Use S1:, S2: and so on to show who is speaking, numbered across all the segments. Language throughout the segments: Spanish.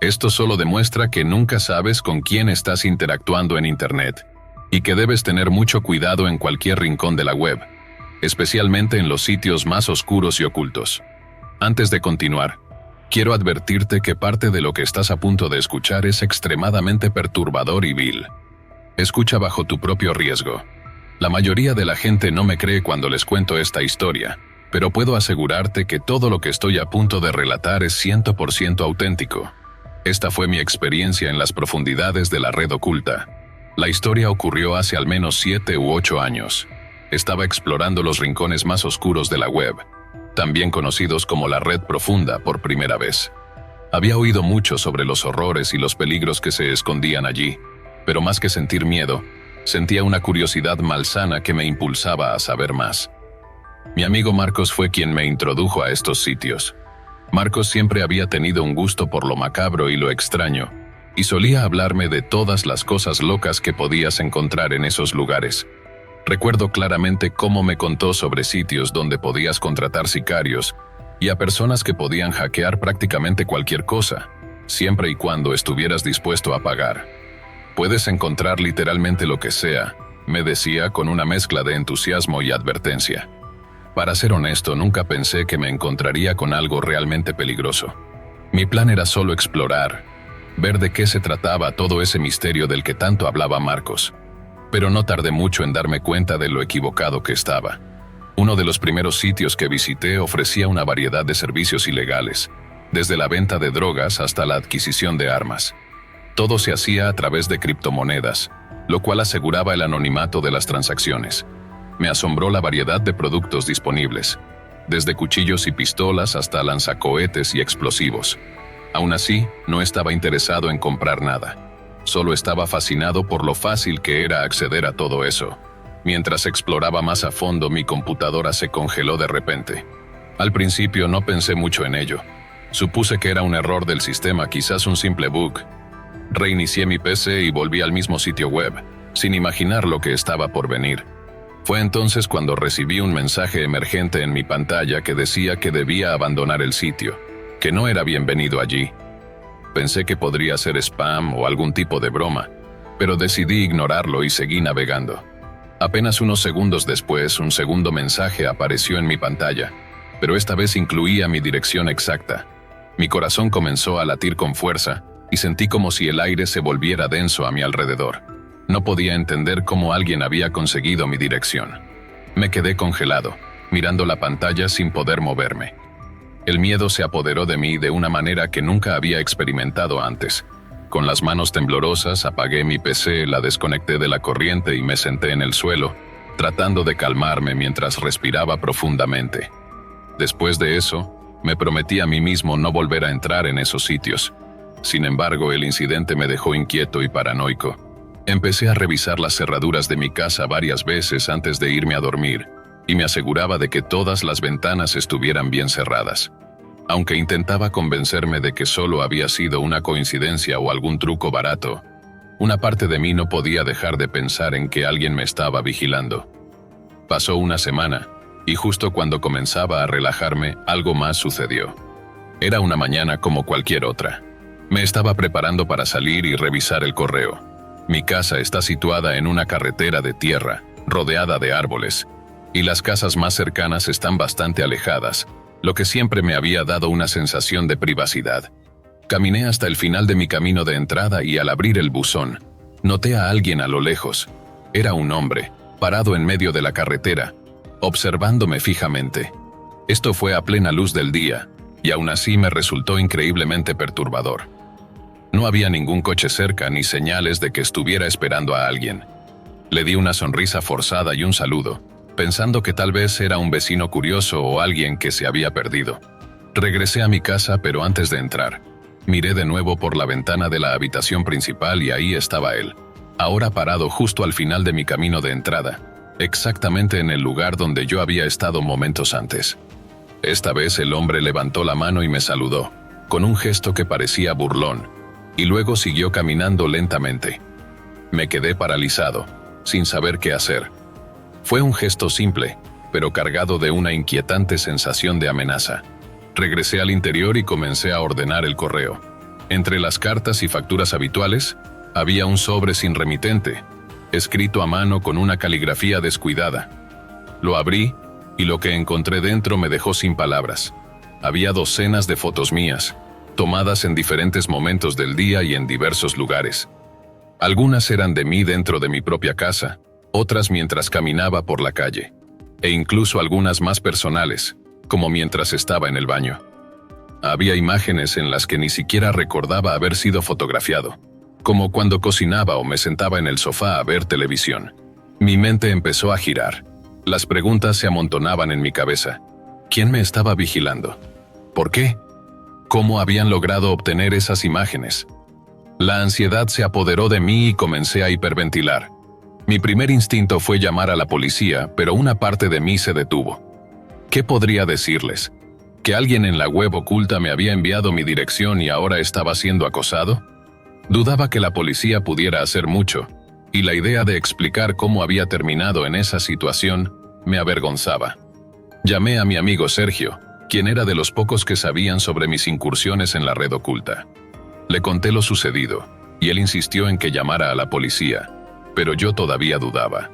S1: Esto solo demuestra que nunca sabes con quién estás interactuando en Internet, y que debes tener mucho cuidado en cualquier rincón de la web, especialmente en los sitios más oscuros y ocultos. Antes de continuar, quiero advertirte que parte de lo que estás a punto de escuchar es extremadamente perturbador y vil. Escucha bajo tu propio riesgo. La mayoría de la gente no me cree cuando les cuento esta historia, pero puedo asegurarte que todo lo que estoy a punto de relatar es 100% auténtico. Esta fue mi experiencia en las profundidades de la red oculta. La historia ocurrió hace al menos 7 u 8 años. Estaba explorando los rincones más oscuros de la web, también conocidos como la red profunda, por primera vez. Había oído mucho sobre los horrores y los peligros que se escondían allí, pero más que sentir miedo, sentía una curiosidad malsana que me impulsaba a saber más. Mi amigo Marcos fue quien me introdujo a estos sitios. Marcos siempre había tenido un gusto por lo macabro y lo extraño, y solía hablarme de todas las cosas locas que podías encontrar en esos lugares. Recuerdo claramente cómo me contó sobre sitios donde podías contratar sicarios y a personas que podían hackear prácticamente cualquier cosa, siempre y cuando estuvieras dispuesto a pagar. Puedes encontrar literalmente lo que sea, me decía con una mezcla de entusiasmo y advertencia. Para ser honesto, nunca pensé que me encontraría con algo realmente peligroso. Mi plan era solo explorar, ver de qué se trataba todo ese misterio del que tanto hablaba Marcos. Pero no tardé mucho en darme cuenta de lo equivocado que estaba. Uno de los primeros sitios que visité ofrecía una variedad de servicios ilegales, desde la venta de drogas hasta la adquisición de armas. Todo se hacía a través de criptomonedas, lo cual aseguraba el anonimato de las transacciones. Me asombró la variedad de productos disponibles, desde cuchillos y pistolas hasta lanzacohetes y explosivos. Aún así, no estaba interesado en comprar nada. Solo estaba fascinado por lo fácil que era acceder a todo eso. Mientras exploraba más a fondo, mi computadora se congeló de repente. Al principio no pensé mucho en ello. Supuse que era un error del sistema, quizás un simple bug. Reinicié mi PC y volví al mismo sitio web, sin imaginar lo que estaba por venir. Fue entonces cuando recibí un mensaje emergente en mi pantalla que decía que debía abandonar el sitio, que no era bienvenido allí. Pensé que podría ser spam o algún tipo de broma, pero decidí ignorarlo y seguí navegando. Apenas unos segundos después, un segundo mensaje apareció en mi pantalla, pero esta vez incluía mi dirección exacta. Mi corazón comenzó a latir con fuerza y sentí como si el aire se volviera denso a mi alrededor. No podía entender cómo alguien había conseguido mi dirección. Me quedé congelado, mirando la pantalla sin poder moverme. El miedo se apoderó de mí de una manera que nunca había experimentado antes. Con las manos temblorosas apagué mi PC, la desconecté de la corriente y me senté en el suelo, tratando de calmarme mientras respiraba profundamente. Después de eso, me prometí a mí mismo no volver a entrar en esos sitios. Sin embargo, el incidente me dejó inquieto y paranoico. Empecé a revisar las cerraduras de mi casa varias veces antes de irme a dormir, y me aseguraba de que todas las ventanas estuvieran bien cerradas. Aunque intentaba convencerme de que solo había sido una coincidencia o algún truco barato, una parte de mí no podía dejar de pensar en que alguien me estaba vigilando. Pasó una semana, y justo cuando comenzaba a relajarme, algo más sucedió. Era una mañana como cualquier otra. Me estaba preparando para salir y revisar el correo. Mi casa está situada en una carretera de tierra, rodeada de árboles, y las casas más cercanas están bastante alejadas, lo que siempre me había dado una sensación de privacidad. Caminé hasta el final de mi camino de entrada y al abrir el buzón, noté a alguien a lo lejos. Era un hombre, parado en medio de la carretera, observándome fijamente. Esto fue a plena luz del día, y aún así me resultó increíblemente perturbador. No había ningún coche cerca ni señales de que estuviera esperando a alguien. Le di una sonrisa forzada y un saludo, pensando que tal vez era un vecino curioso o alguien que se había perdido. Regresé a mi casa, pero antes de entrar, miré de nuevo por la ventana de la habitación principal y ahí estaba él, ahora parado justo al final de mi camino de entrada, exactamente en el lugar donde yo había estado momentos antes. Esta vez el hombre levantó la mano y me saludó, con un gesto que parecía burlón, y luego siguió caminando lentamente. Me quedé paralizado, sin saber qué hacer. Fue un gesto simple, pero cargado de una inquietante sensación de amenaza. Regresé al interior y comencé a ordenar el correo. Entre las cartas y facturas habituales, había un sobre sin remitente, escrito a mano con una caligrafía descuidada. Lo abrí y lo que encontré dentro me dejó sin palabras. Había docenas de fotos mías, tomadas en diferentes momentos del día y en diversos lugares. Algunas eran de mí dentro de mi propia casa, otras mientras caminaba por la calle, e incluso algunas más personales, como mientras estaba en el baño. Había imágenes en las que ni siquiera recordaba haber sido fotografiado, como cuando cocinaba o me sentaba en el sofá a ver televisión. Mi mente empezó a girar. Las preguntas se amontonaban en mi cabeza. ¿Quién me estaba vigilando? ¿Por qué? ¿Cómo habían logrado obtener esas imágenes? La ansiedad se apoderó de mí y comencé a hiperventilar. Mi primer instinto fue llamar a la policía, pero una parte de mí se detuvo. ¿Qué podría decirles? ¿Que alguien en la web oculta me había enviado mi dirección y ahora estaba siendo acosado? Dudaba que la policía pudiera hacer mucho, y la idea de explicar cómo había terminado en esa situación me avergonzaba. Llamé a mi amigo Sergio, quien era de los pocos que sabían sobre mis incursiones en la red oculta. Le conté lo sucedido, y él insistió en que llamara a la policía, pero yo todavía dudaba.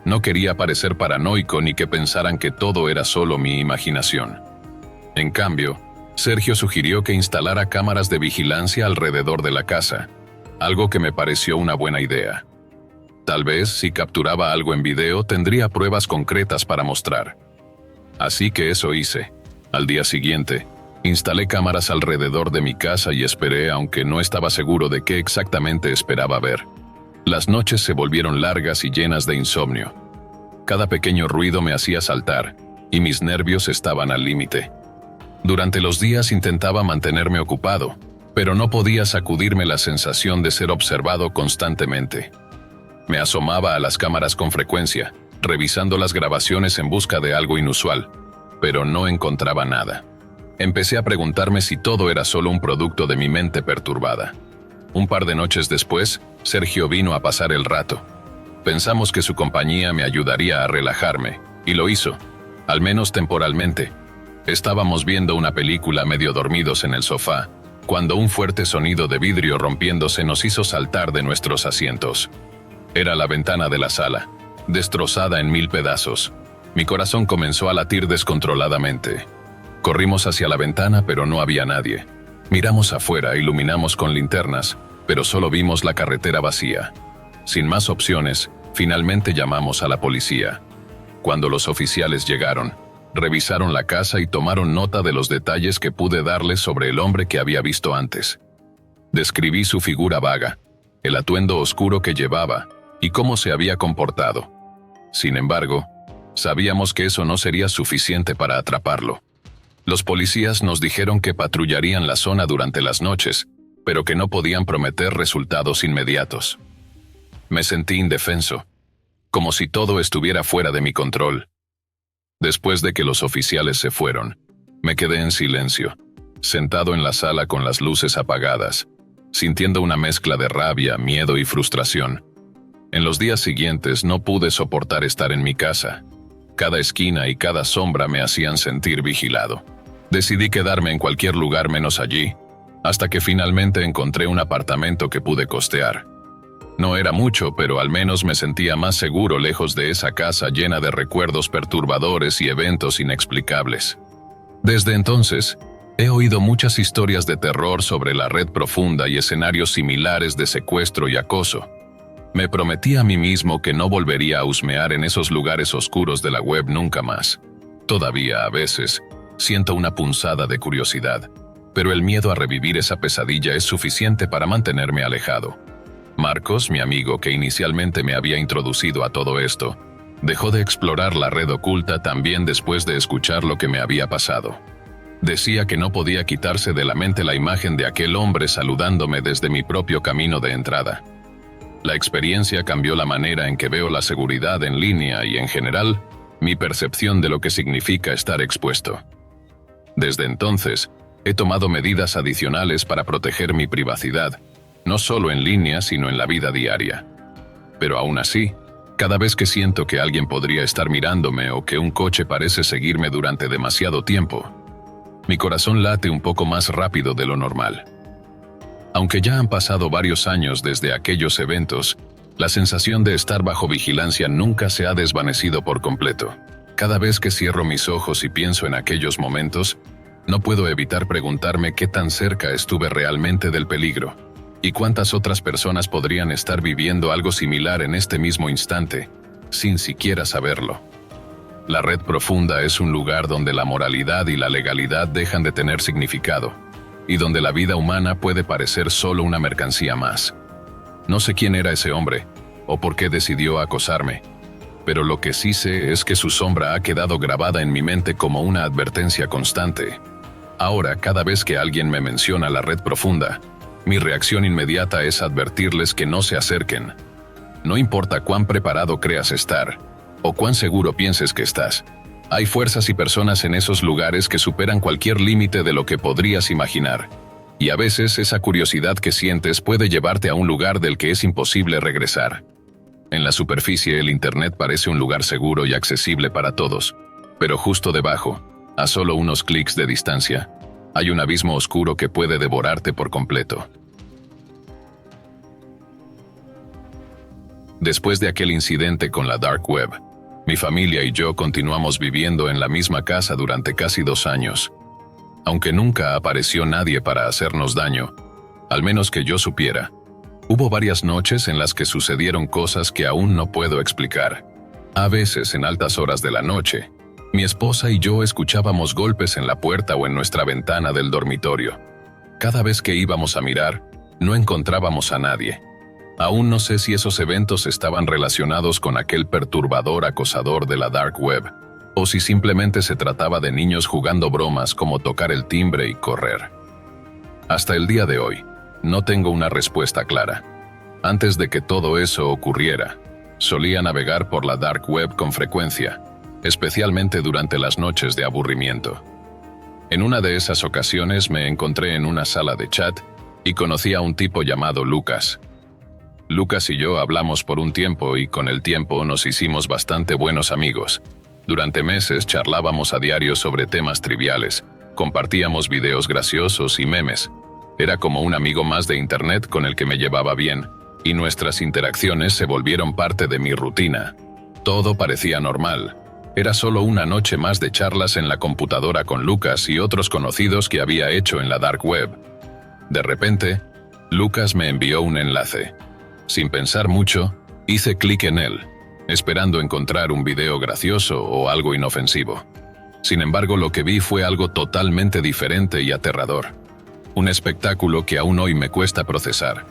S1: No quería parecer paranoico ni que pensaran que todo era solo mi imaginación. En cambio, Sergio sugirió que instalara cámaras de vigilancia alrededor de la casa, algo que me pareció una buena idea. Tal vez, si capturaba algo en video, tendría pruebas concretas para mostrar. Así que eso hice. Al día siguiente, instalé cámaras alrededor de mi casa y esperé, aunque no estaba seguro de qué exactamente esperaba ver. Las noches se volvieron largas y llenas de insomnio. Cada pequeño ruido me hacía saltar, y mis nervios estaban al límite. Durante los días intentaba mantenerme ocupado, pero no podía sacudirme la sensación de ser observado constantemente. Me asomaba a las cámaras con frecuencia, revisando las grabaciones en busca de algo inusual, pero no encontraba nada. Empecé a preguntarme si todo era solo un producto de mi mente perturbada. Un par de noches después, Sergio vino a pasar el rato. Pensamos que su compañía me ayudaría a relajarme, y lo hizo, al menos temporalmente. Estábamos viendo una película medio dormidos en el sofá, cuando un fuerte sonido de vidrio rompiéndose nos hizo saltar de nuestros asientos. Era la ventana de la sala, destrozada en 1000 pedazos. Mi corazón comenzó a latir descontroladamente. Corrimos hacia la ventana, pero no había nadie. Miramos afuera, iluminamos con linternas, pero solo vimos la carretera vacía. Sin más opciones, finalmente llamamos a la policía. Cuando los oficiales llegaron, revisaron la casa y tomaron nota de los detalles que pude darles sobre el hombre que había visto antes. Describí su figura vaga, el atuendo oscuro que llevaba y cómo se había comportado. Sin embargo, sabíamos que eso no sería suficiente para atraparlo. Los policías nos dijeron que patrullarían la zona durante las noches, pero que no podían prometer resultados inmediatos. Me sentí indefenso, como si todo estuviera fuera de mi control. Después de que los oficiales se fueron, me quedé en silencio, sentado en la sala con las luces apagadas, sintiendo una mezcla de rabia, miedo y frustración. En los días siguientes no pude soportar estar en mi casa. Cada esquina y cada sombra me hacían sentir vigilado. Decidí quedarme en cualquier lugar menos allí, hasta que finalmente encontré un apartamento que pude costear. No era mucho, pero al menos me sentía más seguro lejos de esa casa llena de recuerdos perturbadores y eventos inexplicables. Desde entonces, he oído muchas historias de terror sobre la red profunda y escenarios similares de secuestro y acoso. Me prometí a mí mismo que no volvería a husmear en esos lugares oscuros de la web nunca más. Todavía, a veces, siento una punzada de curiosidad, pero el miedo a revivir esa pesadilla es suficiente para mantenerme alejado. Marcos, mi amigo que inicialmente me había introducido a todo esto, dejó de explorar la red oculta también después de escuchar lo que me había pasado. Decía que no podía quitarse de la mente la imagen de aquel hombre saludándome desde mi propio camino de entrada. La experiencia cambió la manera en que veo la seguridad en línea y, en general, mi percepción de lo que significa estar expuesto. Desde entonces, he tomado medidas adicionales para proteger mi privacidad, no solo en línea, sino en la vida diaria. Pero aún así, cada vez que siento que alguien podría estar mirándome o que un coche parece seguirme durante demasiado tiempo, mi corazón late un poco más rápido de lo normal. Aunque ya han pasado varios años desde aquellos eventos, la sensación de estar bajo vigilancia nunca se ha desvanecido por completo. Cada vez que cierro mis ojos y pienso en aquellos momentos, no puedo evitar preguntarme qué tan cerca estuve realmente del peligro, y cuántas otras personas podrían estar viviendo algo similar en este mismo instante, sin siquiera saberlo. La red profunda es un lugar donde la moralidad y la legalidad dejan de tener significado, y donde la vida humana puede parecer solo una mercancía más. No sé quién era ese hombre, o por qué decidió acosarme, pero lo que sí sé es que su sombra ha quedado grabada en mi mente como una advertencia constante. Ahora, cada vez que alguien me menciona la red profunda, mi reacción inmediata es advertirles que no se acerquen. No importa cuán preparado creas estar, o cuán seguro pienses que estás. Hay fuerzas y personas en esos lugares que superan cualquier límite de lo que podrías imaginar. Y a veces esa curiosidad que sientes puede llevarte a un lugar del que es imposible regresar. En la superficie, el Internet parece un lugar seguro y accesible para todos, pero justo debajo, a solo unos clics de distancia, hay un abismo oscuro que puede devorarte por completo. Después de aquel incidente con la Dark Web, mi familia y yo continuamos viviendo en la misma casa durante casi 2 años. Aunque nunca apareció nadie para hacernos daño, al menos que yo supiera, hubo varias noches en las que sucedieron cosas que aún no puedo explicar. A veces, en altas horas de la noche, mi esposa y yo escuchábamos golpes en la puerta o en nuestra ventana del dormitorio. Cada vez que íbamos a mirar, no encontrábamos a nadie. Aún no sé si esos eventos estaban relacionados con aquel perturbador acosador de la Dark Web, o si simplemente se trataba de niños jugando bromas como tocar el timbre y correr. Hasta el día de hoy, no tengo una respuesta clara. Antes de que todo eso ocurriera, solía navegar por la Dark Web con frecuencia, especialmente durante las noches de aburrimiento. En una de esas ocasiones me encontré en una sala de chat y conocí a un tipo llamado Lucas. Lucas y yo hablamos por un tiempo y con el tiempo nos hicimos bastante buenos amigos. Durante meses charlábamos a diario sobre temas triviales, compartíamos videos graciosos y memes. Era como un amigo más de Internet con el que me llevaba bien, y nuestras interacciones se volvieron parte de mi rutina. Todo parecía normal. Era solo una noche más de charlas en la computadora con Lucas y otros conocidos que había hecho en la Dark Web. De repente, Lucas me envió un enlace. Sin pensar mucho, hice clic en él, esperando encontrar un video gracioso o algo inofensivo. Sin embargo, lo que vi fue algo totalmente diferente y aterrador. Un espectáculo que aún hoy me cuesta procesar,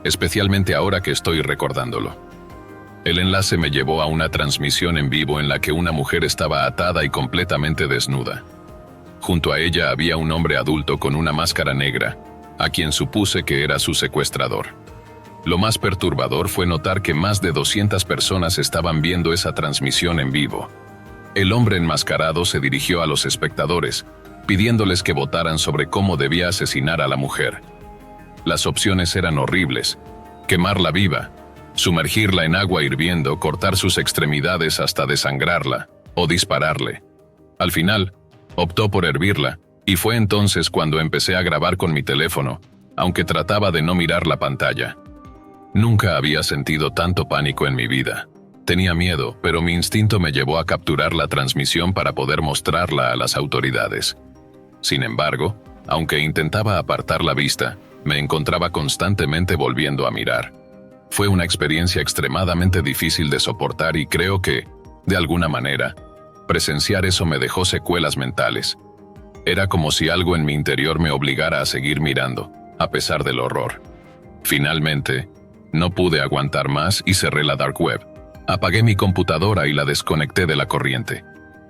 S1: especialmente ahora que estoy recordándolo. El enlace me llevó a una transmisión en vivo en la que una mujer estaba atada y completamente desnuda. Junto a ella había un hombre adulto con una máscara negra, a quien supuse que era su secuestrador. Lo más perturbador fue notar que más de 200 personas estaban viendo esa transmisión en vivo. El hombre enmascarado se dirigió a los espectadores, pidiéndoles que votaran sobre cómo debía asesinar a la mujer. Las opciones eran horribles: quemarla viva, sumergirla en agua hirviendo, cortar sus extremidades hasta desangrarla, o dispararle. Al final, optó por hervirla, y fue entonces cuando empecé a grabar con mi teléfono, aunque trataba de no mirar la pantalla. Nunca había sentido tanto pánico en mi vida. Tenía miedo, pero mi instinto me llevó a capturar la transmisión para poder mostrarla a las autoridades. Sin embargo, aunque intentaba apartar la vista, me encontraba constantemente volviendo a mirar. Fue una experiencia extremadamente difícil de soportar y creo que, de alguna manera, presenciar eso me dejó secuelas mentales. Era como si algo en mi interior me obligara a seguir mirando, a pesar del horror. Finalmente, no pude aguantar más y cerré la Dark Web. Apagué mi computadora y la desconecté de la corriente.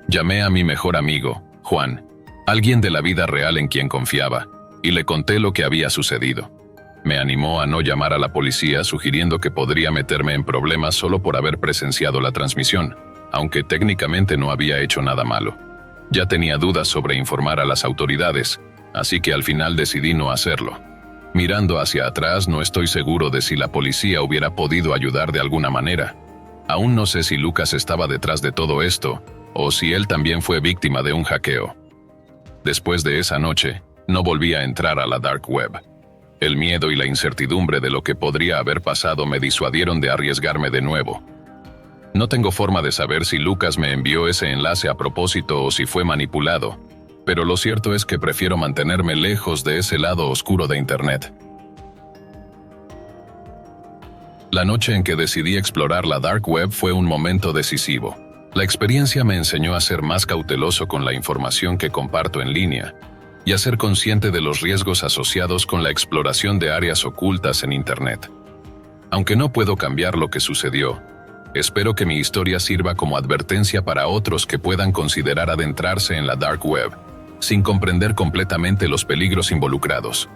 S1: Llamé a mi mejor amigo, Juan, alguien de la vida real en quien confiaba, y le conté lo que había sucedido. Me animó a no llamar a la policía, sugiriendo que podría meterme en problemas solo por haber presenciado la transmisión, aunque técnicamente no había hecho nada malo. Ya tenía dudas sobre informar a las autoridades, así que al final decidí no hacerlo. Mirando hacia atrás, no estoy seguro de si la policía hubiera podido ayudar de alguna manera. Aún no sé si Lucas estaba detrás de todo esto, o si él también fue víctima de un hackeo. Después de esa noche, no volví a entrar a la Dark Web. El miedo y la incertidumbre de lo que podría haber pasado me disuadieron de arriesgarme de nuevo. No tengo forma de saber si Lucas me envió ese enlace a propósito o si fue manipulado, pero lo cierto es que prefiero mantenerme lejos de ese lado oscuro de Internet. La noche en que decidí explorar la Dark Web fue un momento decisivo. La experiencia me enseñó a ser más cauteloso con la información que comparto en línea y a ser consciente de los riesgos asociados con la exploración de áreas ocultas en Internet. Aunque no puedo cambiar lo que sucedió, espero que mi historia sirva como advertencia para otros que puedan considerar adentrarse en la Dark Web, sin comprender completamente los peligros involucrados.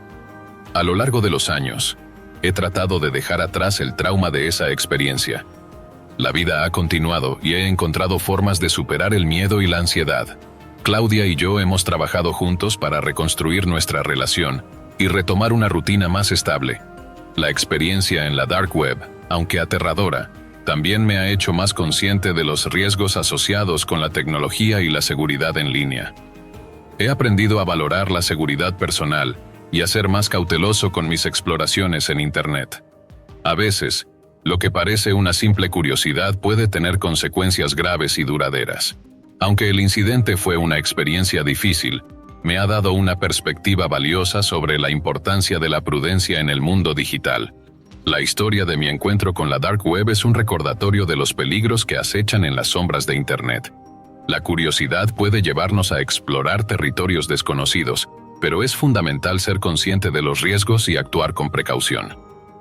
S1: A lo largo de los años, he tratado de dejar atrás el trauma de esa experiencia. La vida ha continuado y he encontrado formas de superar el miedo y la ansiedad. Claudia y yo hemos trabajado juntos para reconstruir nuestra relación y retomar una rutina más estable. La experiencia en la Dark Web, aunque aterradora, también me ha hecho más consciente de los riesgos asociados con la tecnología y la seguridad en línea. He aprendido a valorar la seguridad personal y a ser más cauteloso con mis exploraciones en Internet. A veces, lo que parece una simple curiosidad puede tener consecuencias graves y duraderas. Aunque el incidente fue una experiencia difícil, me ha dado una perspectiva valiosa sobre la importancia de la prudencia en el mundo digital. La historia de mi encuentro con la Dark Web es un recordatorio de los peligros que acechan en las sombras de Internet. La curiosidad puede llevarnos a explorar territorios desconocidos, pero es fundamental ser consciente de los riesgos y actuar con precaución.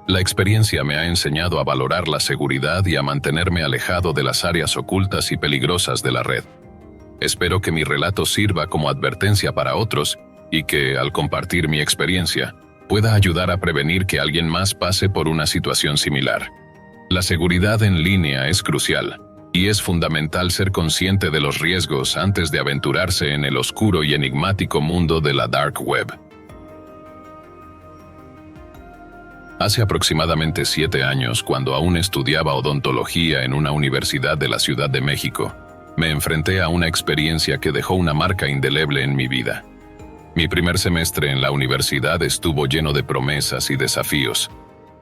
S1: La experiencia me ha enseñado a valorar la seguridad y a mantenerme alejado de las áreas ocultas y peligrosas de la red. Espero que mi relato sirva como advertencia para otros y que, al compartir mi experiencia, pueda ayudar a prevenir que alguien más pase por una situación similar. La seguridad en línea es crucial, y es fundamental ser consciente de los riesgos antes de aventurarse en el oscuro y enigmático mundo de la Dark Web. Hace aproximadamente 7 años, cuando aún estudiaba odontología en una universidad de la Ciudad de México, me enfrenté a una experiencia que dejó una marca indeleble en mi vida. Mi primer semestre en la universidad estuvo lleno de promesas y desafíos.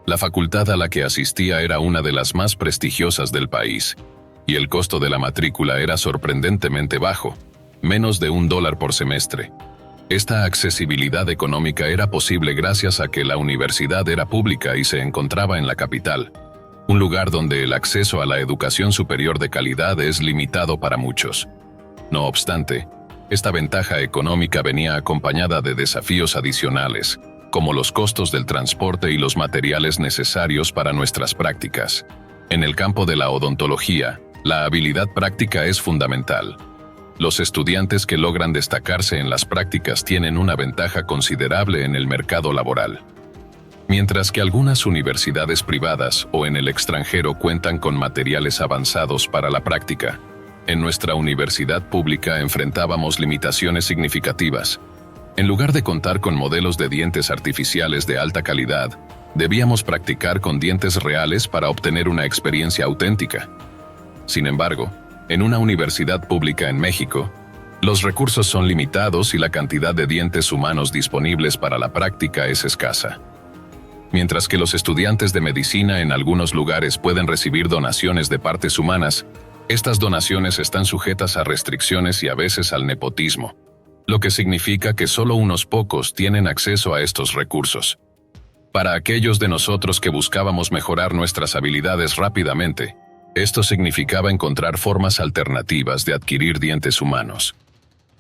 S1: La facultad a la que asistía era una de las más prestigiosas del país, y el costo de la matrícula era sorprendentemente bajo, menos de $1 por semestre. Esta accesibilidad económica era posible gracias a que la universidad era pública y se encontraba en la capital, un lugar donde el acceso a la educación superior de calidad es limitado para muchos. No obstante, esta ventaja económica venía acompañada de desafíos adicionales, como los costos del transporte y los materiales necesarios para nuestras prácticas. En el campo de la odontología, la habilidad práctica es fundamental. Los estudiantes que logran destacarse en las prácticas tienen una ventaja considerable en el mercado laboral. Mientras que algunas universidades privadas o en el extranjero cuentan con materiales avanzados para la práctica, en nuestra universidad pública enfrentábamos limitaciones significativas. En lugar de contar con modelos de dientes artificiales de alta calidad, debíamos practicar con dientes reales para obtener una experiencia auténtica. Sin embargo, en una universidad pública en México, los recursos son limitados y la cantidad de dientes humanos disponibles para la práctica es escasa. Mientras que los estudiantes de medicina en algunos lugares pueden recibir donaciones de partes humanas, estas donaciones están sujetas a restricciones y a veces al nepotismo, lo que significa que solo unos pocos tienen acceso a estos recursos. Para aquellos de nosotros que buscábamos mejorar nuestras habilidades rápidamente, esto significaba encontrar formas alternativas de adquirir dientes humanos.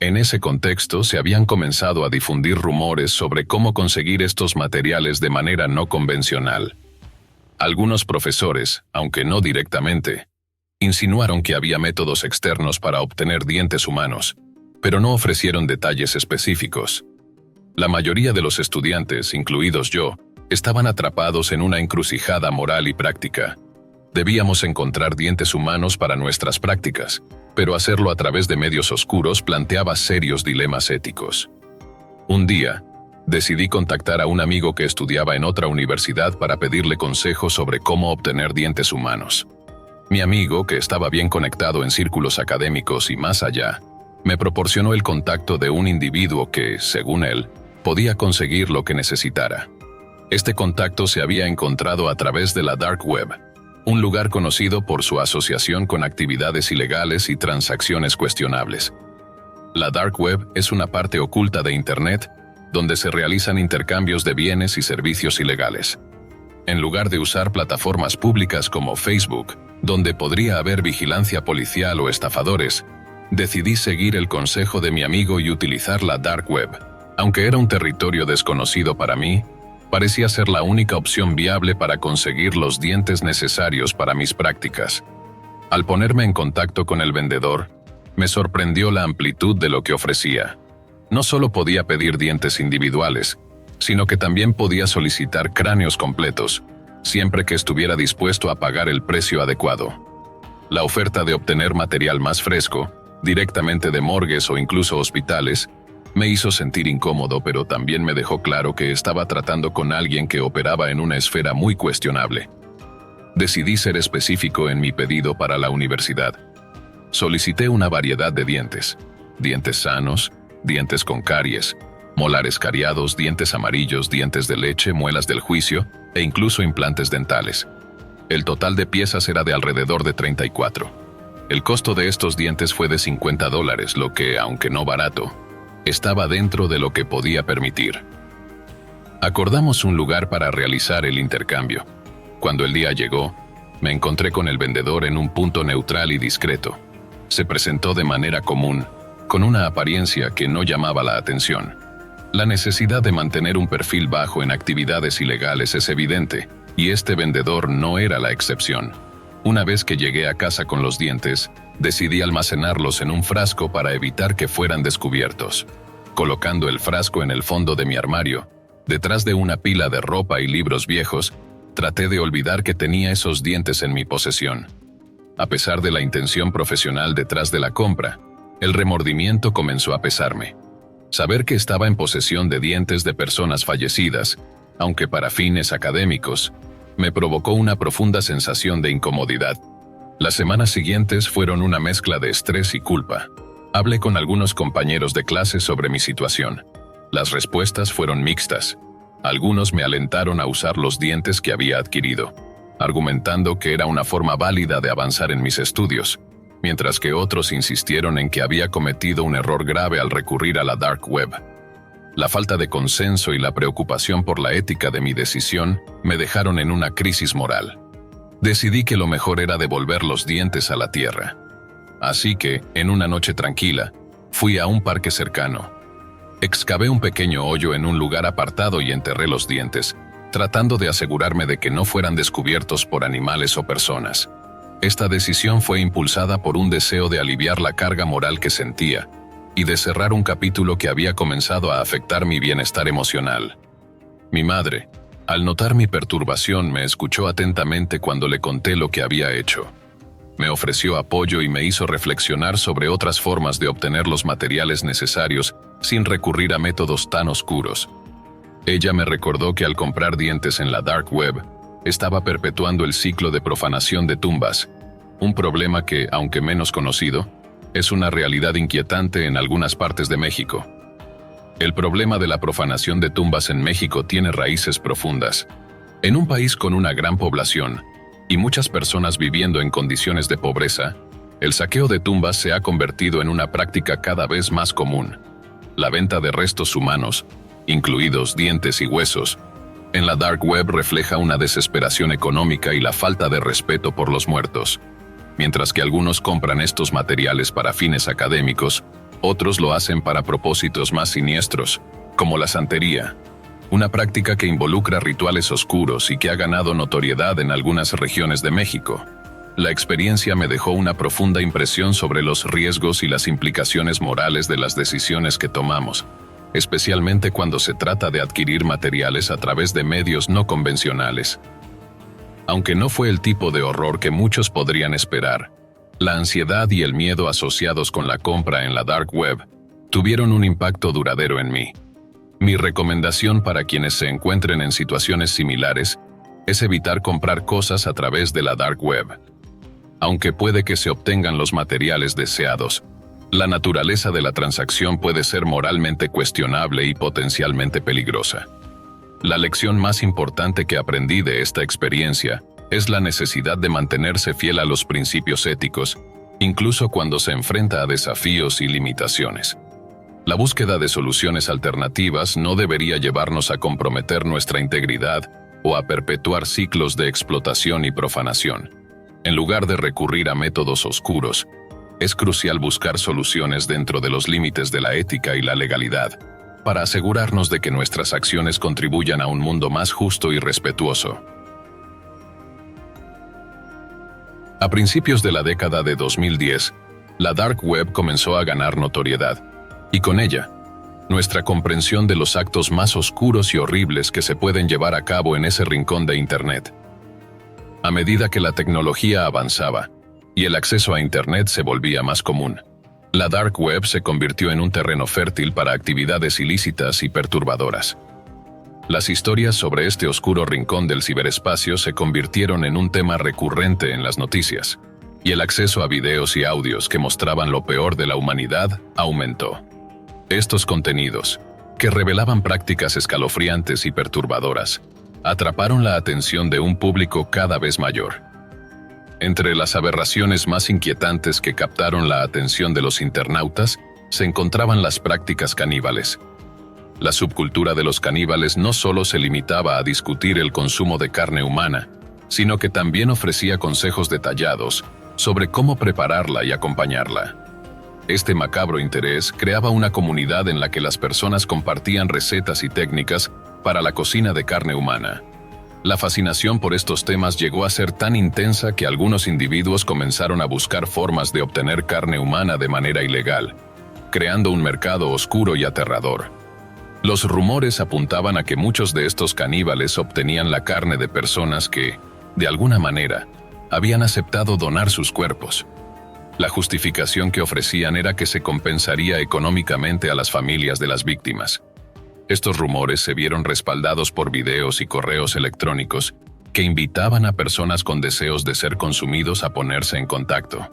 S1: En ese contexto se habían comenzado a difundir rumores sobre cómo conseguir estos materiales de manera no convencional. Algunos profesores, aunque no directamente, insinuaron que había métodos externos para obtener dientes humanos, pero no ofrecieron detalles específicos. La mayoría de los estudiantes, incluidos yo, estaban atrapados en una encrucijada moral y práctica. Debíamos encontrar dientes humanos para nuestras prácticas, pero hacerlo a través de medios oscuros planteaba serios dilemas éticos. Un día, decidí contactar a un amigo que estudiaba en otra universidad para pedirle consejos sobre cómo obtener dientes humanos. Mi amigo, que estaba bien conectado en círculos académicos y más allá, me proporcionó el contacto de un individuo que, según él, podía conseguir lo que necesitara. Este contacto se había encontrado a través de la Dark Web, un lugar conocido por su asociación con actividades ilegales y transacciones cuestionables. La Dark Web es una parte oculta de Internet donde se realizan intercambios de bienes y servicios ilegales. En lugar de usar plataformas públicas como Facebook, donde podría haber vigilancia policial o estafadores, decidí seguir el consejo de mi amigo y utilizar la Dark Web. Aunque era un territorio desconocido para mí, parecía ser la única opción viable para conseguir los dientes necesarios para mis prácticas. Al ponerme en contacto con el vendedor, me sorprendió la amplitud de lo que ofrecía. No solo podía pedir dientes individuales, sino que también podía solicitar cráneos completos, siempre que estuviera dispuesto a pagar el precio adecuado. La oferta de obtener material más fresco, directamente de morgues o incluso hospitales, me hizo sentir incómodo, pero también me dejó claro que estaba tratando con alguien que operaba en una esfera muy cuestionable. Decidí ser específico en mi pedido para la universidad. Solicité una variedad de dientes sanos, dientes con caries, molares cariados, dientes amarillos, dientes de leche, muelas del juicio e incluso implantes dentales. El total de piezas era de alrededor de 34. El costo de estos dientes fue de $50, lo que, aunque no barato, estaba dentro de lo que podía permitir. Acordamos un lugar para realizar el intercambio. Cuando el día llegó, me encontré con el vendedor en un punto neutral y discreto. Se presentó de manera común, con una apariencia que no llamaba la atención. La necesidad de mantener un perfil bajo en actividades ilegales es evidente, y este vendedor no era la excepción. Una vez que llegué a casa con los dientes, decidí almacenarlos en un frasco para evitar que fueran descubiertos. Colocando el frasco en el fondo de mi armario, detrás de una pila de ropa y libros viejos, traté de olvidar que tenía esos dientes en mi posesión. A pesar de la intención profesional detrás de la compra, el remordimiento comenzó a pesarme. Saber que estaba en posesión de dientes de personas fallecidas, aunque para fines académicos, me provocó una profunda sensación de incomodidad. Las semanas siguientes fueron una mezcla de estrés y culpa. Hablé con algunos compañeros de clase sobre mi situación. Las respuestas fueron mixtas. Algunos me alentaron a usar los dientes que había adquirido, argumentando que era una forma válida de avanzar en mis estudios, mientras que otros insistieron en que había cometido un error grave al recurrir a la Dark Web. La falta de consenso y la preocupación por la ética de mi decisión me dejaron en una crisis moral. Decidí que lo mejor era devolver los dientes a la tierra. Así que, en una noche tranquila, fui a un parque cercano. Excavé un pequeño hoyo en un lugar apartado y enterré los dientes, tratando de asegurarme de que no fueran descubiertos por animales o personas. Esta decisión fue impulsada por un deseo de aliviar la carga moral que sentía y de cerrar un capítulo que había comenzado a afectar mi bienestar emocional. Mi madre, al notar mi perturbación, me escuchó atentamente cuando le conté lo que había hecho. Me ofreció apoyo y me hizo reflexionar sobre otras formas de obtener los materiales necesarios sin recurrir a métodos tan oscuros. Ella me recordó que al comprar dientes en la Dark Web, estaba perpetuando el ciclo de profanación de tumbas, un problema que, aunque menos conocido, es una realidad inquietante en algunas partes de México. El problema de la profanación de tumbas en México tiene raíces profundas. En un país con una gran población y muchas personas viviendo en condiciones de pobreza, el saqueo de tumbas se ha convertido en una práctica cada vez más común. La venta de restos humanos, incluidos dientes y huesos, en la Dark Web refleja una desesperación económica y la falta de respeto por los muertos. Mientras que algunos compran estos materiales para fines académicos, otros lo hacen para propósitos más siniestros, como la santería, una práctica que involucra rituales oscuros y que ha ganado notoriedad en algunas regiones de México. La experiencia me dejó una profunda impresión sobre los riesgos y las implicaciones morales de las decisiones que tomamos, especialmente cuando se trata de adquirir materiales a través de medios no convencionales. Aunque no fue el tipo de horror que muchos podrían esperar, la ansiedad y el miedo asociados con la compra en la Dark Web tuvieron un impacto duradero en mí. Mi recomendación para quienes se encuentren en situaciones similares es evitar comprar cosas a través de la Dark Web. Aunque puede que se obtengan los materiales deseados, la naturaleza de la transacción puede ser moralmente cuestionable y potencialmente peligrosa. La lección más importante que aprendí de esta experiencia es la necesidad de mantenerse fiel a los principios éticos, incluso cuando se enfrenta a desafíos y limitaciones. La búsqueda de soluciones alternativas no debería llevarnos a comprometer nuestra integridad o a perpetuar ciclos de explotación y profanación. En lugar de recurrir a métodos oscuros, es crucial buscar soluciones dentro de los límites de la ética y la legalidad, para asegurarnos de que nuestras acciones contribuyan a un mundo más justo y respetuoso. A principios de la década de 2010, la Dark Web comenzó a ganar notoriedad, y con ella, nuestra comprensión de los actos más oscuros y horribles que se pueden llevar a cabo en ese rincón de Internet. A medida que la tecnología avanzaba y el acceso a Internet se volvía más común, la Dark Web se convirtió en un terreno fértil para actividades ilícitas y perturbadoras. Las historias sobre este oscuro rincón del ciberespacio se convirtieron en un tema recurrente en las noticias, y el acceso a videos y audios que mostraban lo peor de la humanidad aumentó. Estos contenidos, que revelaban prácticas escalofriantes y perturbadoras, atraparon la atención de un público cada vez mayor. Entre las aberraciones más inquietantes que captaron la atención de los internautas se encontraban las prácticas caníbales. La subcultura de los caníbales no solo se limitaba a discutir el consumo de carne humana, sino que también ofrecía consejos detallados sobre cómo prepararla y acompañarla. Este macabro interés creaba una comunidad en la que las personas compartían recetas y técnicas para la cocina de carne humana. La fascinación por estos temas llegó a ser tan intensa que algunos individuos comenzaron a buscar formas de obtener carne humana de manera ilegal, creando un mercado oscuro y aterrador. Los rumores apuntaban a que muchos de estos caníbales obtenían la carne de personas que, de alguna manera, habían aceptado donar sus cuerpos. La justificación que ofrecían era que se compensaría económicamente a las familias de las víctimas. Estos rumores se vieron respaldados por videos y correos electrónicos que invitaban a personas con deseos de ser consumidos a ponerse en contacto.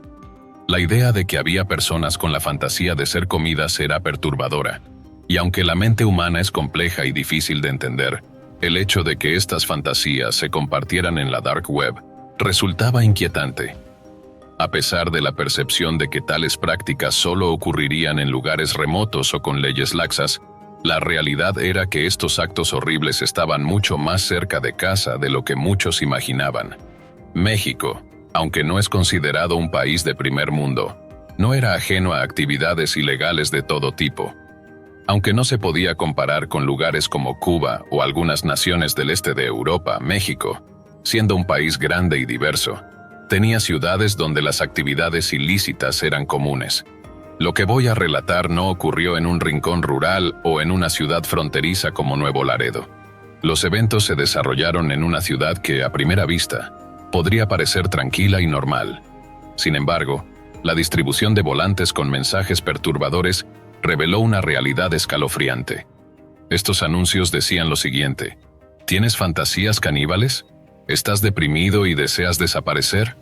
S1: La idea de que había personas con la fantasía de ser comidas era perturbadora, y aunque la mente humana es compleja y difícil de entender, el hecho de que estas fantasías se compartieran en la Dark Web resultaba inquietante. A pesar de la percepción de que tales prácticas solo ocurrirían en lugares remotos o con leyes laxas, la realidad era que estos actos horribles estaban mucho más cerca de casa de lo que muchos imaginaban. México, aunque no es considerado un país de primer mundo, no era ajeno a actividades ilegales de todo tipo. Aunque no se podía comparar con lugares como Cuba o algunas naciones del este de Europa, México, siendo un país grande y diverso, tenía ciudades donde las actividades ilícitas eran comunes. Lo que voy a relatar no ocurrió en un rincón rural o en una ciudad fronteriza como Nuevo Laredo. Los eventos se desarrollaron en una ciudad que, a primera vista, podría parecer tranquila y normal. Sin embargo, la distribución de volantes con mensajes perturbadores reveló una realidad escalofriante. Estos anuncios decían lo siguiente: ¿tienes fantasías caníbales? ¿Estás deprimido y deseas desaparecer?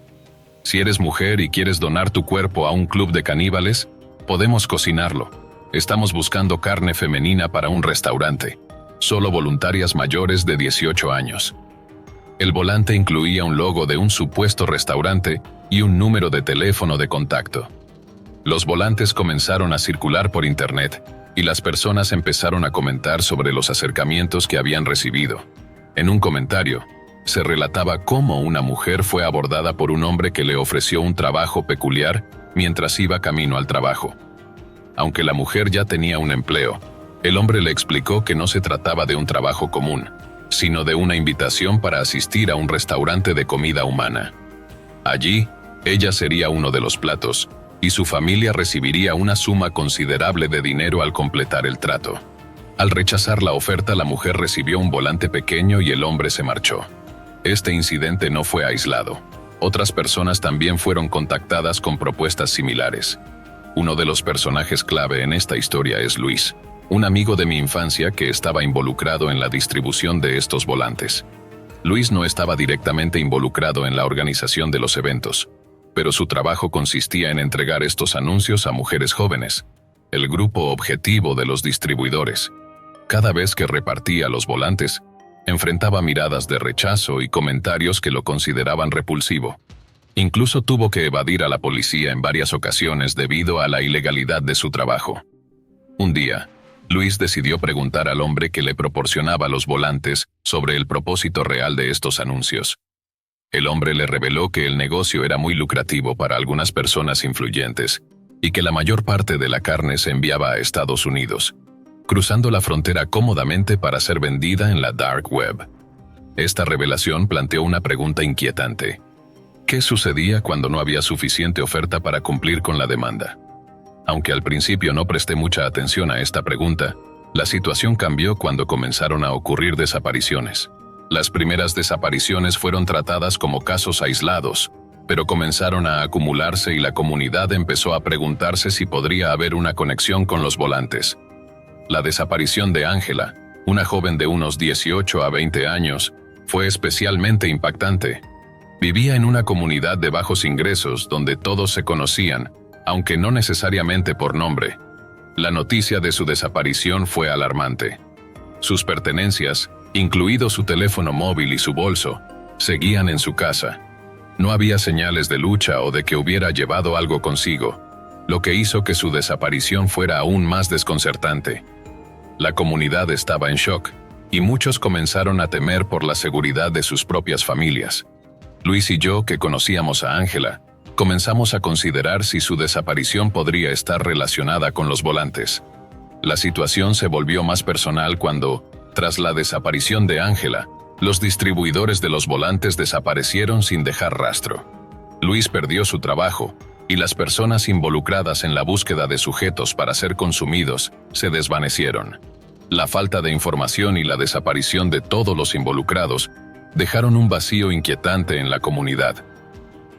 S1: Si eres mujer y quieres donar tu cuerpo a un club de caníbales, podemos cocinarlo. Estamos buscando carne femenina para un restaurante. Solo voluntarias mayores de 18 años. El volante incluía un logo de un supuesto restaurante y un número de teléfono de contacto. Los volantes comenzaron a circular por internet y las personas empezaron a comentar sobre los acercamientos que habían recibido. En un comentario, se relataba cómo una mujer fue abordada por un hombre que le ofreció un trabajo peculiar mientras iba camino al trabajo. Aunque la mujer ya tenía un empleo, el hombre le explicó que no se trataba de un trabajo común, sino de una invitación para asistir a un restaurante de comida humana. Allí, ella sería uno de los platos, y su familia recibiría una suma considerable de dinero al completar el trato. Al rechazar la oferta, la mujer recibió un volante pequeño y el hombre se marchó. Este incidente no fue aislado. Otras personas también fueron contactadas con propuestas similares. Uno de los personajes clave en esta historia es Luis, un amigo de mi infancia que estaba involucrado en la distribución de estos volantes. Luis no estaba directamente involucrado en la organización de los eventos, pero su trabajo consistía en entregar estos anuncios a mujeres jóvenes, el grupo objetivo de los distribuidores. Cada vez que repartía los volantes, Enfrentaba miradas de rechazo y comentarios que lo consideraban repulsivo. Incluso tuvo que evadir a la policía en varias ocasiones debido a la ilegalidad de su trabajo. Un día, Luis decidió preguntar al hombre que le proporcionaba los volantes sobre el propósito real de estos anuncios. El hombre le reveló que el negocio era muy lucrativo para algunas personas influyentes y que la mayor parte de la carne se enviaba a Estados Unidos, cruzando la frontera cómodamente para ser vendida en la dark web. Esta revelación planteó una pregunta inquietante. ¿Qué sucedía cuando no había suficiente oferta para cumplir con la demanda? Aunque al principio no presté mucha atención a esta pregunta, la situación cambió cuando comenzaron a ocurrir desapariciones. Las primeras desapariciones fueron tratadas como casos aislados, pero comenzaron a acumularse y la comunidad empezó a preguntarse si podría haber una conexión con los volantes. La desaparición de Ángela, una joven de unos 18 a 20 años, fue especialmente impactante. Vivía en una comunidad de bajos ingresos donde todos se conocían, aunque no necesariamente por nombre. La noticia de su desaparición fue alarmante. Sus pertenencias, incluido su teléfono móvil y su bolso, seguían en su casa. No había señales de lucha o de que hubiera llevado algo consigo, lo que hizo que su desaparición fuera aún más desconcertante. La comunidad estaba en shock, y muchos comenzaron a temer por la seguridad de sus propias familias. Luis y yo, que conocíamos a Ángela, comenzamos a considerar si su desaparición podría estar relacionada con los volantes. La situación se volvió más personal cuando, tras la desaparición de Ángela, los distribuidores de los volantes desaparecieron sin dejar rastro. Luis perdió su trabajo, y las personas involucradas en la búsqueda de sujetos para ser consumidos se desvanecieron. La falta de información y la desaparición de todos los involucrados dejaron un vacío inquietante en la comunidad.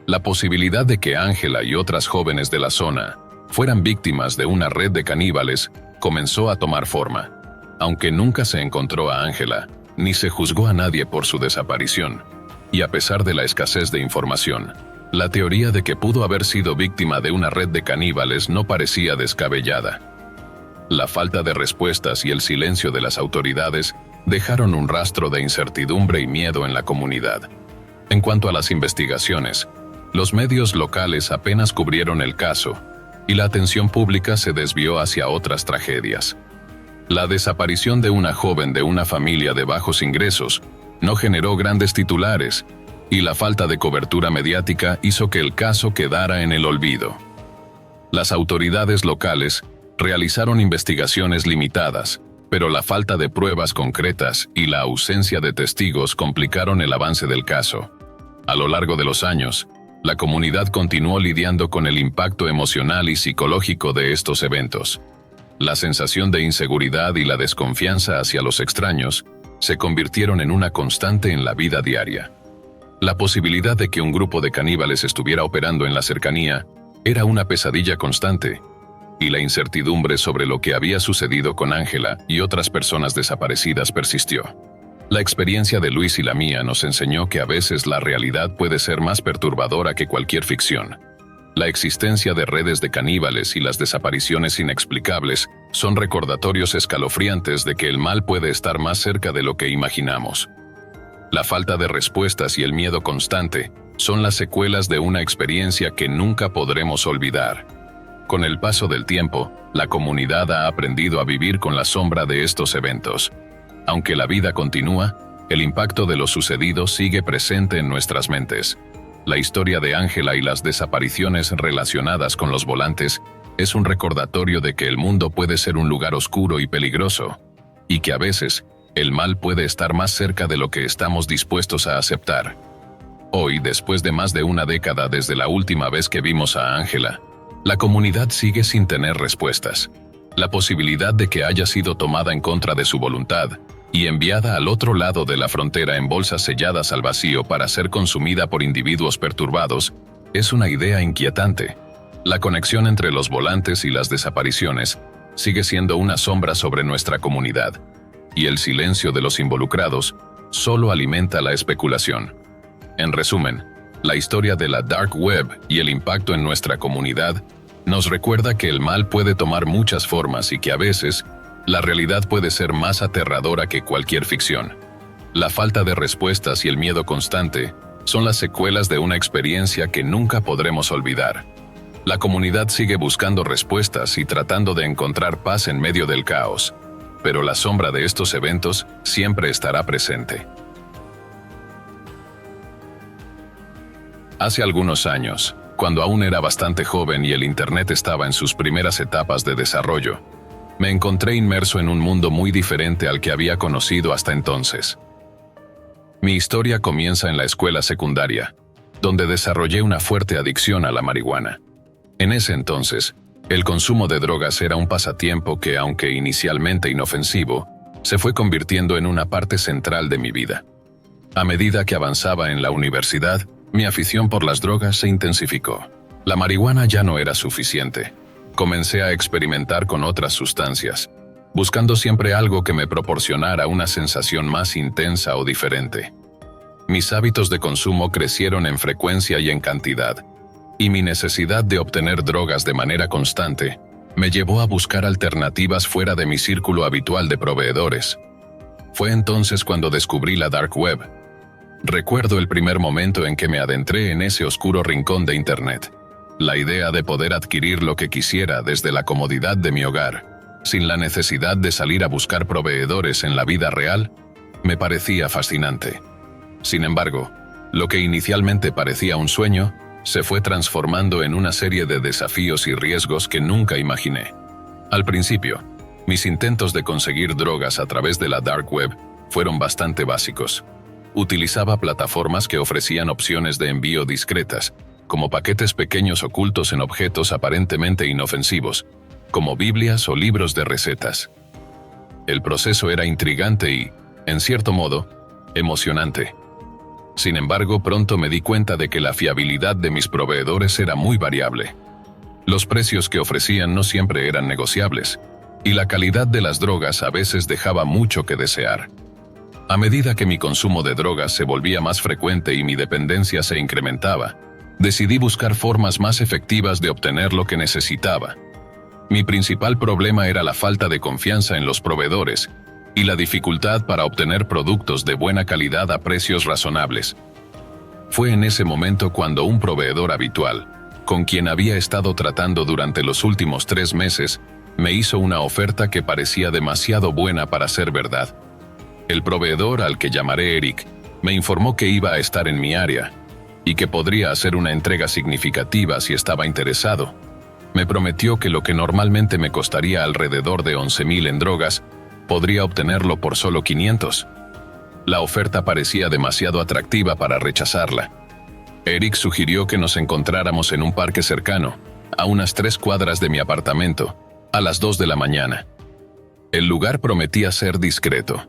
S1: La posibilidad de que Ángela y otras jóvenes de la zona fueran víctimas de una red de caníbales comenzó a tomar forma. Aunque nunca se encontró a Ángela, ni se juzgó a nadie por su desaparición, y a pesar de la escasez de información, la teoría de que pudo haber sido víctima de una red de caníbales no parecía descabellada. La falta de respuestas y el silencio de las autoridades dejaron un rastro de incertidumbre y miedo en la comunidad. En cuanto a las investigaciones, los medios locales apenas cubrieron el caso, y la atención pública se desvió hacia otras tragedias. La desaparición de una joven de una familia de bajos ingresos no generó grandes titulares, y la falta de cobertura mediática hizo que el caso quedara en el olvido. Las autoridades locales realizaron investigaciones limitadas, pero la falta de pruebas concretas y la ausencia de testigos complicaron el avance del caso. A lo largo de los años, la comunidad continuó lidiando con el impacto emocional y psicológico de estos eventos. La sensación de inseguridad y la desconfianza hacia los extraños se convirtieron en una constante en la vida diaria. La posibilidad de que un grupo de caníbales estuviera operando en la cercanía era una pesadilla constante, y la incertidumbre sobre lo que había sucedido con Ángela y otras personas desaparecidas persistió. La experiencia de Luis y la mía nos enseñó que a veces la realidad puede ser más perturbadora que cualquier ficción. La existencia de redes de caníbales y las desapariciones inexplicables son recordatorios escalofriantes de que el mal puede estar más cerca de lo que imaginamos. La falta de respuestas y el miedo constante son las secuelas de una experiencia que nunca podremos olvidar. Con el paso del tiempo, la comunidad ha aprendido a vivir con la sombra de estos eventos. Aunque la vida continúa, el impacto de lo sucedido sigue presente en nuestras mentes. La historia de Ángela y las desapariciones relacionadas con los volantes es un recordatorio de que el mundo puede ser un lugar oscuro y peligroso, y que a veces el mal puede estar más cerca de lo que estamos dispuestos a aceptar. Hoy, después de más de una década desde la última vez que vimos a Ángela, la comunidad sigue sin tener respuestas. La posibilidad de que haya sido tomada en contra de su voluntad y enviada al otro lado de la frontera en bolsas selladas al vacío para ser consumida por individuos perturbados es una idea inquietante. La conexión entre los volantes y las desapariciones sigue siendo una sombra sobre nuestra comunidad, y el silencio de los involucrados solo alimenta la especulación. En resumen, la historia de la Dark Web y el impacto en nuestra comunidad nos recuerda que el mal puede tomar muchas formas y que a veces la realidad puede ser más aterradora que cualquier ficción. La falta de respuestas y el miedo constante son las secuelas de una experiencia que nunca podremos olvidar. La comunidad sigue buscando respuestas y tratando de encontrar paz en medio del caos, pero la sombra de estos eventos siempre estará presente. Hace algunos años, cuando aún era bastante joven y el Internet estaba en sus primeras etapas de desarrollo, me encontré inmerso en un mundo muy diferente al que había conocido hasta entonces. Mi historia comienza en la escuela secundaria, donde desarrollé una fuerte adicción a la marihuana. En ese entonces, el consumo de drogas era un pasatiempo que, aunque inicialmente inofensivo, se fue convirtiendo en una parte central de mi vida. A medida que avanzaba en la universidad, mi afición por las drogas se intensificó. La marihuana ya no era suficiente. Comencé a experimentar con otras sustancias, buscando siempre algo que me proporcionara una sensación más intensa o diferente. Mis hábitos de consumo crecieron en frecuencia y en cantidad, y mi necesidad de obtener drogas de manera constante me llevó a buscar alternativas fuera de mi círculo habitual de proveedores. Fue entonces cuando descubrí la Dark Web. Recuerdo el primer momento en que me adentré en ese oscuro rincón de Internet. La idea de poder adquirir lo que quisiera desde la comodidad de mi hogar, sin la necesidad de salir a buscar proveedores en la vida real, me parecía fascinante. Sin embargo, lo que inicialmente parecía un sueño, se fue transformando en una serie de desafíos y riesgos que nunca imaginé. Al principio, mis intentos de conseguir drogas a través de la Dark Web fueron bastante básicos. Utilizaba plataformas que ofrecían opciones de envío discretas, como paquetes pequeños ocultos en objetos aparentemente inofensivos, como Biblias o libros de recetas. El proceso era intrigante y, en cierto modo, emocionante. Sin embargo, pronto me di cuenta de que la fiabilidad de mis proveedores era muy variable. Los precios que ofrecían no siempre eran negociables, y la calidad de las drogas a veces dejaba mucho que desear. A medida que mi consumo de drogas se volvía más frecuente y mi dependencia se incrementaba, decidí buscar formas más efectivas de obtener lo que necesitaba. Mi principal problema era la falta de confianza en los proveedores y la dificultad para obtener productos de buena calidad a precios razonables. Fue en ese momento cuando un proveedor habitual, con quien había estado tratando durante los últimos 3 meses, me hizo una oferta que parecía demasiado buena para ser verdad. El proveedor, al que llamaré Eric, me informó que iba a estar en mi área y que podría hacer una entrega significativa si estaba interesado. Me prometió que lo que normalmente me costaría alrededor de 11,000 en drogas, podría obtenerlo por solo 500. La oferta parecía demasiado atractiva para rechazarla. Eric sugirió que nos encontráramos en un parque cercano, a unas 3 cuadras de mi apartamento, a las 2 de la mañana. El lugar prometía ser discreto.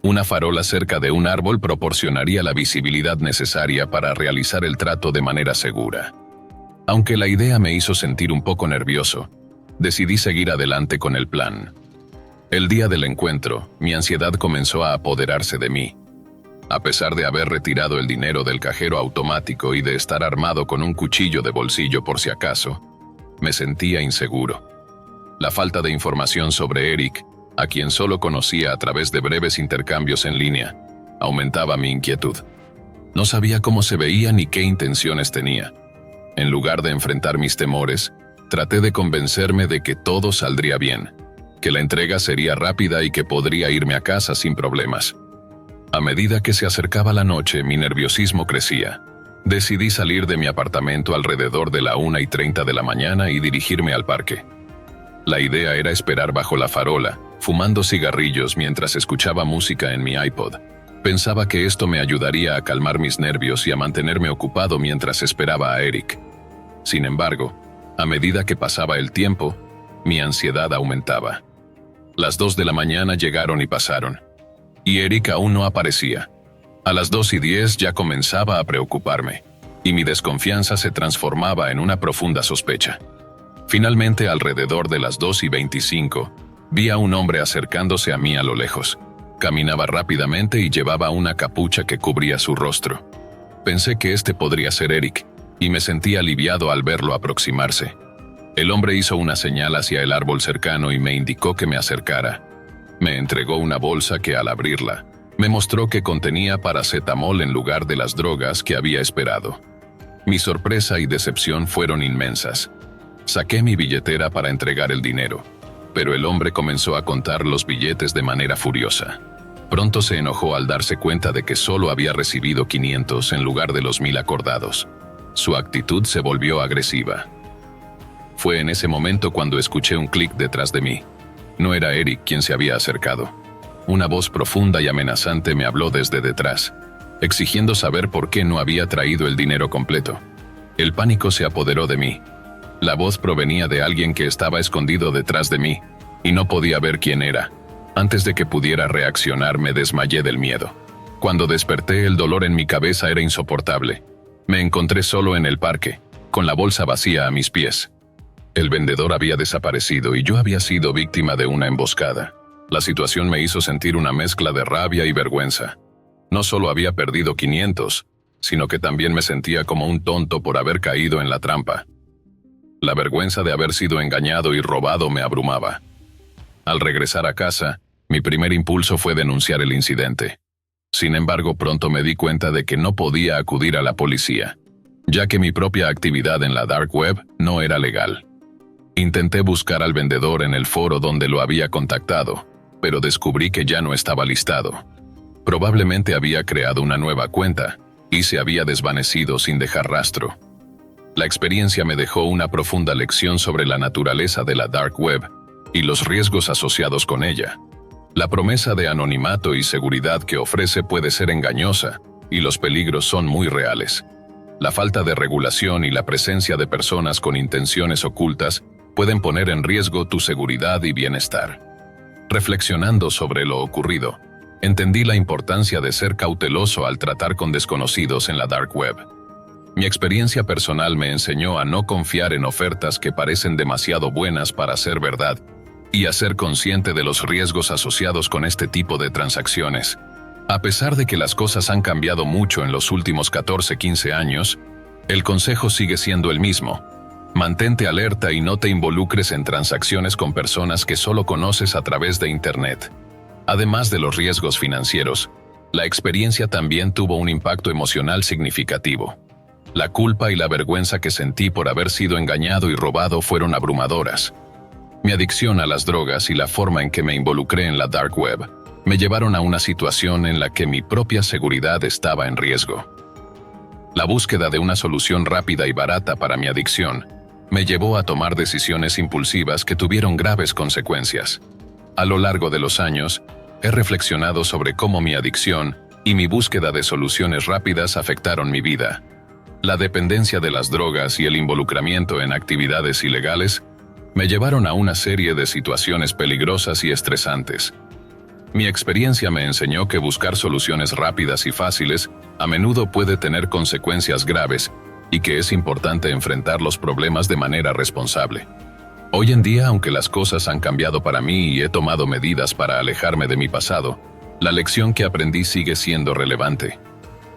S1: Una farola cerca de un árbol proporcionaría la visibilidad necesaria para realizar el trato de manera segura. Aunque la idea me hizo sentir un poco nervioso, decidí seguir adelante con el plan. El día del encuentro, mi ansiedad comenzó a apoderarse de mí. A pesar de haber retirado el dinero del cajero automático y de estar armado con un cuchillo de bolsillo por si acaso, me sentía inseguro. La falta de información sobre Eric, a quien solo conocía a través de breves intercambios en línea, aumentaba mi inquietud. No sabía cómo se veía ni qué intenciones tenía. En lugar de enfrentar mis temores, traté de convencerme de que todo saldría bien, que la entrega sería rápida y que podría irme a casa sin problemas. A medida que se acercaba la noche, mi nerviosismo crecía. Decidí salir de mi apartamento alrededor de la 1:30 de la mañana y dirigirme al parque. La idea era esperar bajo la farola, fumando cigarrillos mientras escuchaba música en mi iPod. Pensaba que esto me ayudaría a calmar mis nervios y a mantenerme ocupado mientras esperaba a Eric. Sin embargo, a medida que pasaba el tiempo, mi ansiedad aumentaba. Las 2 de la mañana llegaron y pasaron, y Eric aún no aparecía. A las 2:10 ya comenzaba a preocuparme, y mi desconfianza se transformaba en una profunda sospecha. Finalmente, alrededor de las 2:25, vi a un hombre acercándose a mí a lo lejos. Caminaba rápidamente y llevaba una capucha que cubría su rostro. Pensé que este podría ser Eric, y me sentí aliviado al verlo aproximarse. El hombre hizo una señal hacia el árbol cercano y me indicó que me acercara. Me entregó una bolsa que, al abrirla, Me mostró que contenía paracetamol en lugar de las drogas que había esperado. Mi sorpresa y decepción fueron inmensas. Saqué mi billetera para entregar el dinero, pero el hombre comenzó a contar los billetes de manera furiosa. Pronto se enojó al darse cuenta de que solo había recibido 500 en lugar de los 1000 acordados. Su actitud se volvió agresiva. Fue en ese momento cuando escuché un clic detrás de mí. No era Eric quien se había acercado. Una voz profunda y amenazante me habló desde detrás, exigiendo saber por qué no había traído el dinero completo. El pánico se apoderó de mí. La voz provenía de alguien que estaba escondido detrás de mí, y no podía ver quién era. Antes de que pudiera reaccionar, me desmayé del miedo. Cuando desperté, el dolor en mi cabeza era insoportable. Me encontré solo en el parque, con la bolsa vacía a mis pies. El vendedor había desaparecido y yo había sido víctima de una emboscada. La situación me hizo sentir una mezcla de rabia y vergüenza. No solo había perdido 500, sino que también me sentía como un tonto por haber caído en la trampa. La vergüenza de haber sido engañado y robado me abrumaba. Al regresar a casa, mi primer impulso fue denunciar el incidente. Sin embargo, pronto me di cuenta de que no podía acudir a la policía, ya que mi propia actividad en la dark web no era legal. Intenté buscar al vendedor en el foro donde lo había contactado, pero descubrí que ya no estaba listado. Probablemente había creado una nueva cuenta y se había desvanecido sin dejar rastro. La experiencia me dejó una profunda lección sobre la naturaleza de la dark web y los riesgos asociados con ella. La promesa de anonimato y seguridad que ofrece puede ser engañosa, y los peligros son muy reales. La falta de regulación y la presencia de personas con intenciones ocultas pueden poner en riesgo tu seguridad y bienestar. Reflexionando sobre lo ocurrido, entendí la importancia de ser cauteloso al tratar con desconocidos en la dark web. Mi experiencia personal me enseñó a no confiar en ofertas que parecen demasiado buenas para ser verdad, y a ser consciente de los riesgos asociados con este tipo de transacciones. A pesar de que las cosas han cambiado mucho en los últimos 14-15 años, el consejo sigue siendo el mismo. Mantente alerta y no te involucres en transacciones con personas que solo conoces a través de Internet. Además de los riesgos financieros, la experiencia también tuvo un impacto emocional significativo. La culpa y la vergüenza que sentí por haber sido engañado y robado fueron abrumadoras. Mi adicción a las drogas y la forma en que me involucré en la dark web me llevaron a una situación en la que mi propia seguridad estaba en riesgo. La búsqueda de una solución rápida y barata para mi adicción me llevó a tomar decisiones impulsivas que tuvieron graves consecuencias. A lo largo de los años, he reflexionado sobre cómo mi adicción y mi búsqueda de soluciones rápidas afectaron mi vida. La dependencia de las drogas y el involucramiento en actividades ilegales me llevaron a una serie de situaciones peligrosas y estresantes. Mi experiencia me enseñó que buscar soluciones rápidas y fáciles a menudo puede tener consecuencias graves y que es importante enfrentar los problemas de manera responsable. Hoy en día, aunque las cosas han cambiado para mí y he tomado medidas para alejarme de mi pasado, la lección que aprendí sigue siendo relevante.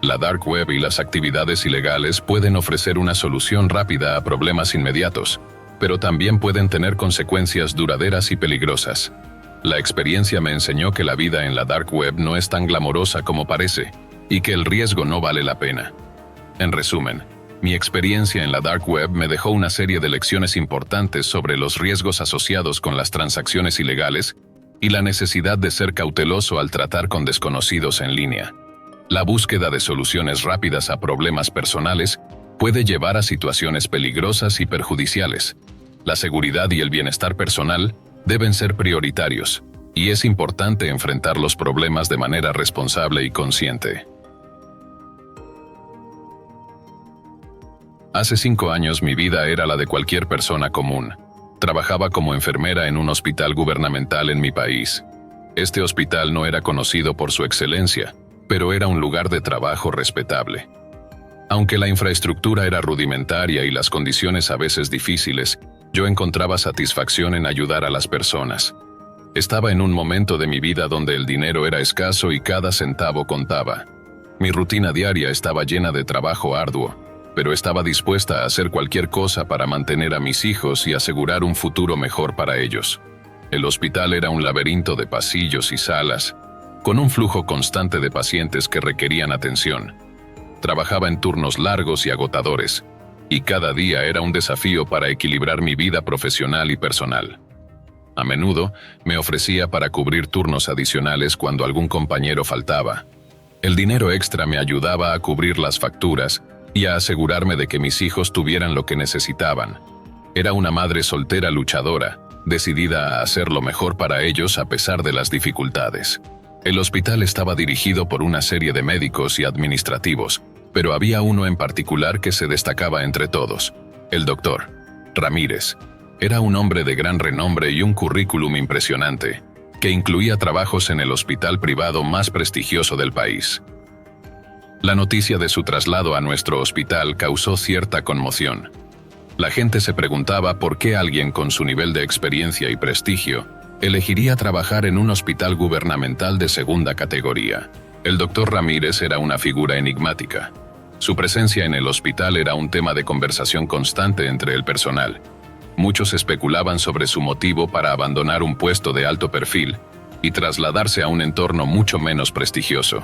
S1: La dark web y las actividades ilegales pueden ofrecer una solución rápida a problemas inmediatos, pero también pueden tener consecuencias duraderas y peligrosas. La experiencia me enseñó que la vida en la dark web no es tan glamorosa como parece, y que el riesgo no vale la pena. En resumen, mi experiencia en la dark web me dejó una serie de lecciones importantes sobre los riesgos asociados con las transacciones ilegales y la necesidad de ser cauteloso al tratar con desconocidos en línea. La búsqueda de soluciones rápidas a problemas personales puede llevar a situaciones peligrosas y perjudiciales. La seguridad y el bienestar personal deben ser prioritarios, y es importante enfrentar los problemas de manera responsable y consciente. Hace 5 años mi vida era la de cualquier persona común. Trabajaba como enfermera en un hospital gubernamental en mi país. Este hospital no era conocido por su excelencia, pero era un lugar de trabajo respetable. Aunque la infraestructura era rudimentaria y las condiciones a veces difíciles, yo encontraba satisfacción en ayudar a las personas. Estaba en un momento de mi vida donde el dinero era escaso y cada centavo contaba. Mi rutina diaria estaba llena de trabajo arduo, pero estaba dispuesta a hacer cualquier cosa para mantener a mis hijos y asegurar un futuro mejor para ellos. El hospital era un laberinto de pasillos y salas, con un flujo constante de pacientes que requerían atención. Trabajaba en turnos largos y agotadores, y cada día era un desafío para equilibrar mi vida profesional y personal. A menudo me ofrecía para cubrir turnos adicionales cuando algún compañero faltaba. El dinero extra me ayudaba a cubrir las facturas y a asegurarme de que mis hijos tuvieran lo que necesitaban. Era una madre soltera luchadora, decidida a hacer lo mejor para ellos a pesar de las dificultades. El hospital estaba dirigido por una serie de médicos y administrativos, pero había uno en particular que se destacaba entre todos: el doctor Ramírez. Era un hombre de gran renombre y un currículum impresionante, que incluía trabajos en el hospital privado más prestigioso del país. La noticia de su traslado a nuestro hospital causó cierta conmoción. La gente se preguntaba por qué alguien con su nivel de experiencia y prestigio elegiría trabajar en un hospital gubernamental de segunda categoría. El doctor Ramírez era una figura enigmática. Su presencia en el hospital era un tema de conversación constante entre el personal. Muchos especulaban sobre su motivo para abandonar un puesto de alto perfil y trasladarse a un entorno mucho menos prestigioso.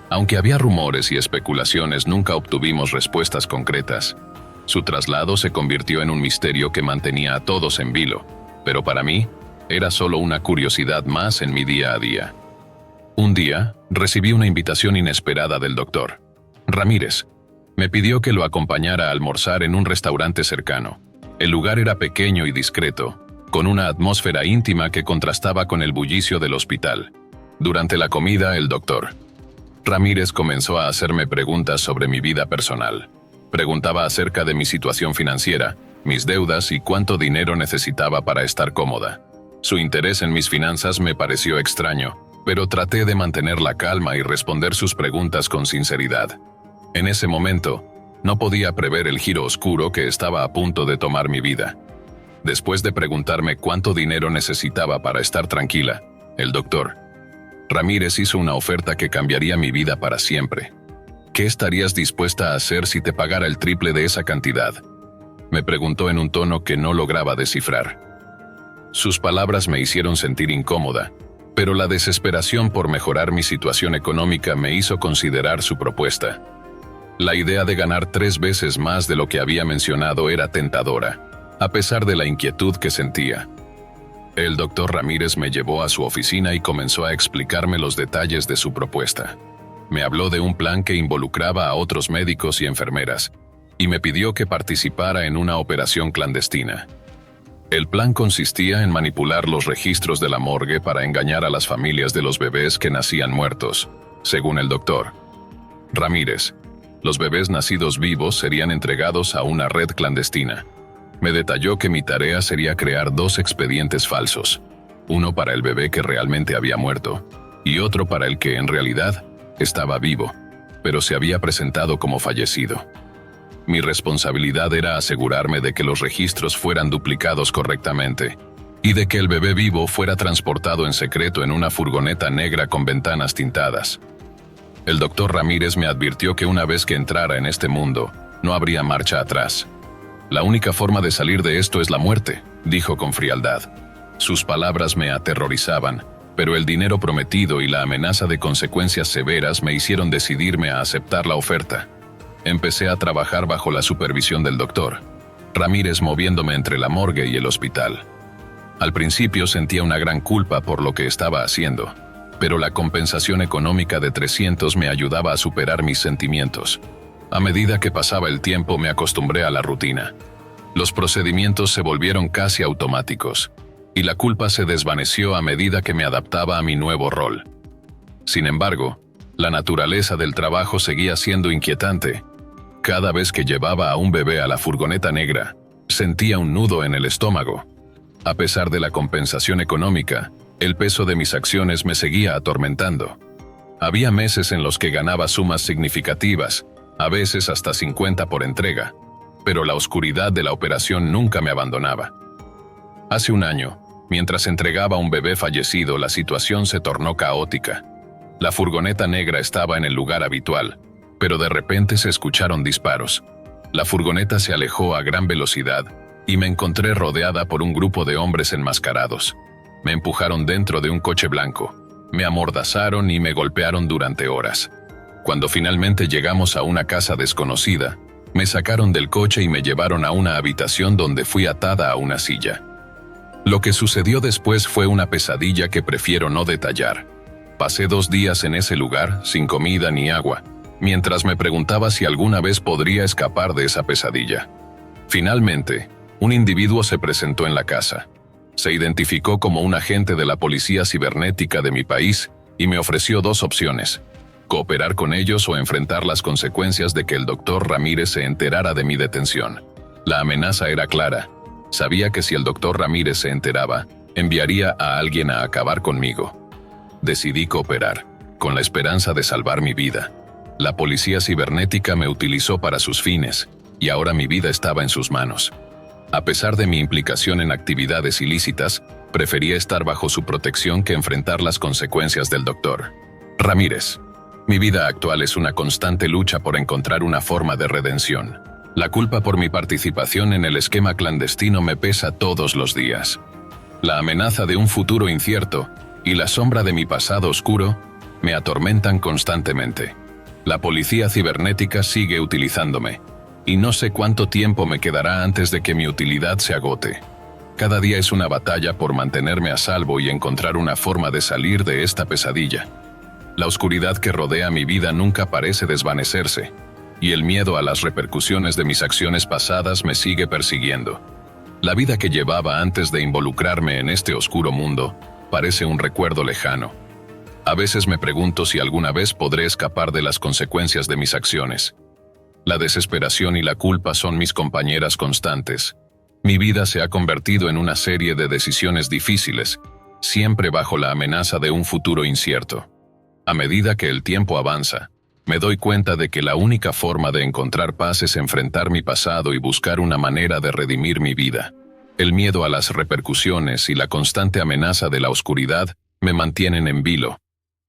S1: Aunque había rumores y especulaciones, nunca obtuvimos respuestas concretas. Su traslado se convirtió en un misterio que mantenía a todos en vilo, pero para mí era solo una curiosidad más en mi día a día. Un día, recibí una invitación inesperada del doctor Ramírez. Me pidió que lo acompañara a almorzar en un restaurante cercano. El lugar era pequeño y discreto, con una atmósfera íntima que contrastaba con el bullicio del hospital. Durante la comida, el doctor Ramírez comenzó a hacerme preguntas sobre mi vida personal. Preguntaba acerca de mi situación financiera, mis deudas y cuánto dinero necesitaba para estar cómoda. Su interés en mis finanzas me pareció extraño, pero traté de mantener la calma y responder sus preguntas con sinceridad. En ese momento, no podía prever el giro oscuro que estaba a punto de tomar mi vida. Después de preguntarme cuánto dinero necesitaba para estar tranquila, el doctor Ramírez hizo una oferta que cambiaría mi vida para siempre. ¿Qué estarías dispuesta a hacer si te pagara el triple de esa cantidad?, me preguntó en un tono que no lograba descifrar. Sus palabras me hicieron sentir incómoda, pero la desesperación por mejorar mi situación económica me hizo considerar su propuesta. La idea de ganar 3 veces más de lo que había mencionado era tentadora, a pesar de la inquietud que sentía. El doctor Ramírez me llevó a su oficina y comenzó a explicarme los detalles de su propuesta. Me habló de un plan que involucraba a otros médicos y enfermeras, y me pidió que participara en una operación clandestina. El plan consistía en manipular los registros de la morgue para engañar a las familias de los bebés que nacían muertos. Según el doctor Ramírez, los bebés nacidos vivos serían entregados a una red clandestina. Me detalló que mi tarea sería crear 2 expedientes falsos, uno para el bebé que realmente había muerto, y otro para el que en realidad estaba vivo, pero se había presentado como fallecido. Mi responsabilidad era asegurarme de que los registros fueran duplicados correctamente, y de que el bebé vivo fuera transportado en secreto en una furgoneta negra con ventanas tintadas. El doctor Ramírez me advirtió que una vez que entrara en este mundo, no habría marcha atrás. La única forma de salir de esto es la muerte, dijo con frialdad. Sus palabras me aterrorizaban, pero el dinero prometido y la amenaza de consecuencias severas me hicieron decidirme a aceptar la oferta. Empecé a trabajar bajo la supervisión del doctor Ramírez, moviéndome entre la morgue y el hospital. Al principio sentía una gran culpa por lo que estaba haciendo, pero la compensación económica de 300 me ayudaba a superar mis sentimientos. A medida que pasaba el tiempo me acostumbré a la rutina. Los procedimientos se volvieron casi automáticos, y la culpa se desvaneció a medida que me adaptaba a mi nuevo rol. Sin embargo, la naturaleza del trabajo seguía siendo inquietante. Cada vez que llevaba a un bebé a la furgoneta negra, sentía un nudo en el estómago. A pesar de la compensación económica, el peso de mis acciones me seguía atormentando. Había meses en los que ganaba sumas significativas, a veces hasta 50 por entrega, pero la oscuridad de la operación nunca me abandonaba. Hace un año, mientras entregaba un bebé fallecido, la situación se tornó caótica. La furgoneta negra estaba en el lugar habitual, pero de repente se escucharon disparos. La furgoneta se alejó a gran velocidad y me encontré rodeada por un grupo de hombres enmascarados. Me empujaron dentro de un coche blanco. Me amordazaron y me golpearon durante horas. Cuando finalmente llegamos a una casa desconocida, me sacaron del coche y me llevaron a una habitación donde fui atada a una silla. Lo que sucedió después fue una pesadilla que prefiero no detallar. Pasé 2 días en ese lugar, sin comida ni agua, mientras me preguntaba si alguna vez podría escapar de esa pesadilla. Finalmente, un individuo se presentó en la casa. Se identificó como un agente de la policía cibernética de mi país y me ofreció 2 opciones: cooperar con ellos o enfrentar las consecuencias de que el doctor Ramírez se enterara de mi detención. La amenaza era clara. Sabía que si el doctor Ramírez se enteraba, enviaría a alguien a acabar conmigo. Decidí cooperar, con la esperanza de salvar mi vida. La policía cibernética me utilizó para sus fines, y ahora mi vida estaba en sus manos. A pesar de mi implicación en actividades ilícitas, prefería estar bajo su protección que enfrentar las consecuencias del doctor Ramírez. Mi vida actual es una constante lucha por encontrar una forma de redención. La culpa por mi participación en el esquema clandestino me pesa todos los días. La amenaza de un futuro incierto y la sombra de mi pasado oscuro me atormentan constantemente. La policía cibernética sigue utilizándome, y no sé cuánto tiempo me quedará antes de que mi utilidad se agote. Cada día es una batalla por mantenerme a salvo y encontrar una forma de salir de esta pesadilla. La oscuridad que rodea mi vida nunca parece desvanecerse, y el miedo a las repercusiones de mis acciones pasadas me sigue persiguiendo. La vida que llevaba antes de involucrarme en este oscuro mundo parece un recuerdo lejano. A veces me pregunto si alguna vez podré escapar de las consecuencias de mis acciones. La desesperación y la culpa son mis compañeras constantes. Mi vida se ha convertido en una serie de decisiones difíciles, siempre bajo la amenaza de un futuro incierto. A medida que el tiempo avanza, me doy cuenta de que la única forma de encontrar paz es enfrentar mi pasado y buscar una manera de redimir mi vida. El miedo a las repercusiones y la constante amenaza de la oscuridad me mantienen en vilo,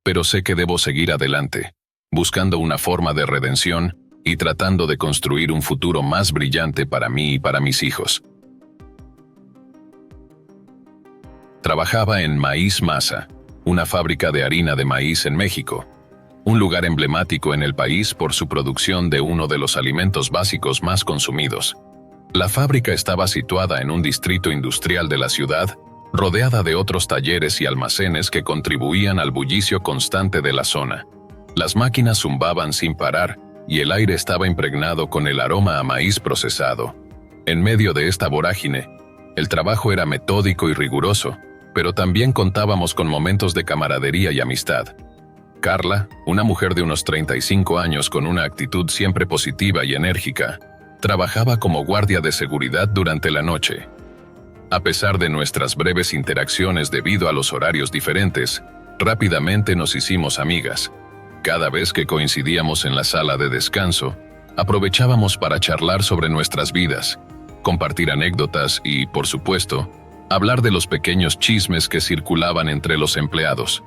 S1: pero sé que debo seguir adelante, buscando una forma de redención y tratando de construir un futuro más brillante para mí y para mis hijos. Trabajaba en Maíz Masa, una fábrica de harina de maíz en México, un lugar emblemático en el país por su producción de uno de los alimentos básicos más consumidos. La fábrica estaba situada en un distrito industrial de la ciudad, rodeada de otros talleres y almacenes que contribuían al bullicio constante de la zona. Las máquinas zumbaban sin parar, y el aire estaba impregnado con el aroma a maíz procesado. En medio de esta vorágine, el trabajo era metódico y riguroso, pero también contábamos con momentos de camaradería y amistad. Carla, una mujer de unos 35 años con una actitud siempre positiva y enérgica, trabajaba como guardia de seguridad durante la noche. A pesar de nuestras breves interacciones debido a los horarios diferentes, rápidamente nos hicimos amigas. Cada vez que coincidíamos en la sala de descanso, aprovechábamos para charlar sobre nuestras vidas, compartir anécdotas y, por supuesto, hablar de los pequeños chismes que circulaban entre los empleados.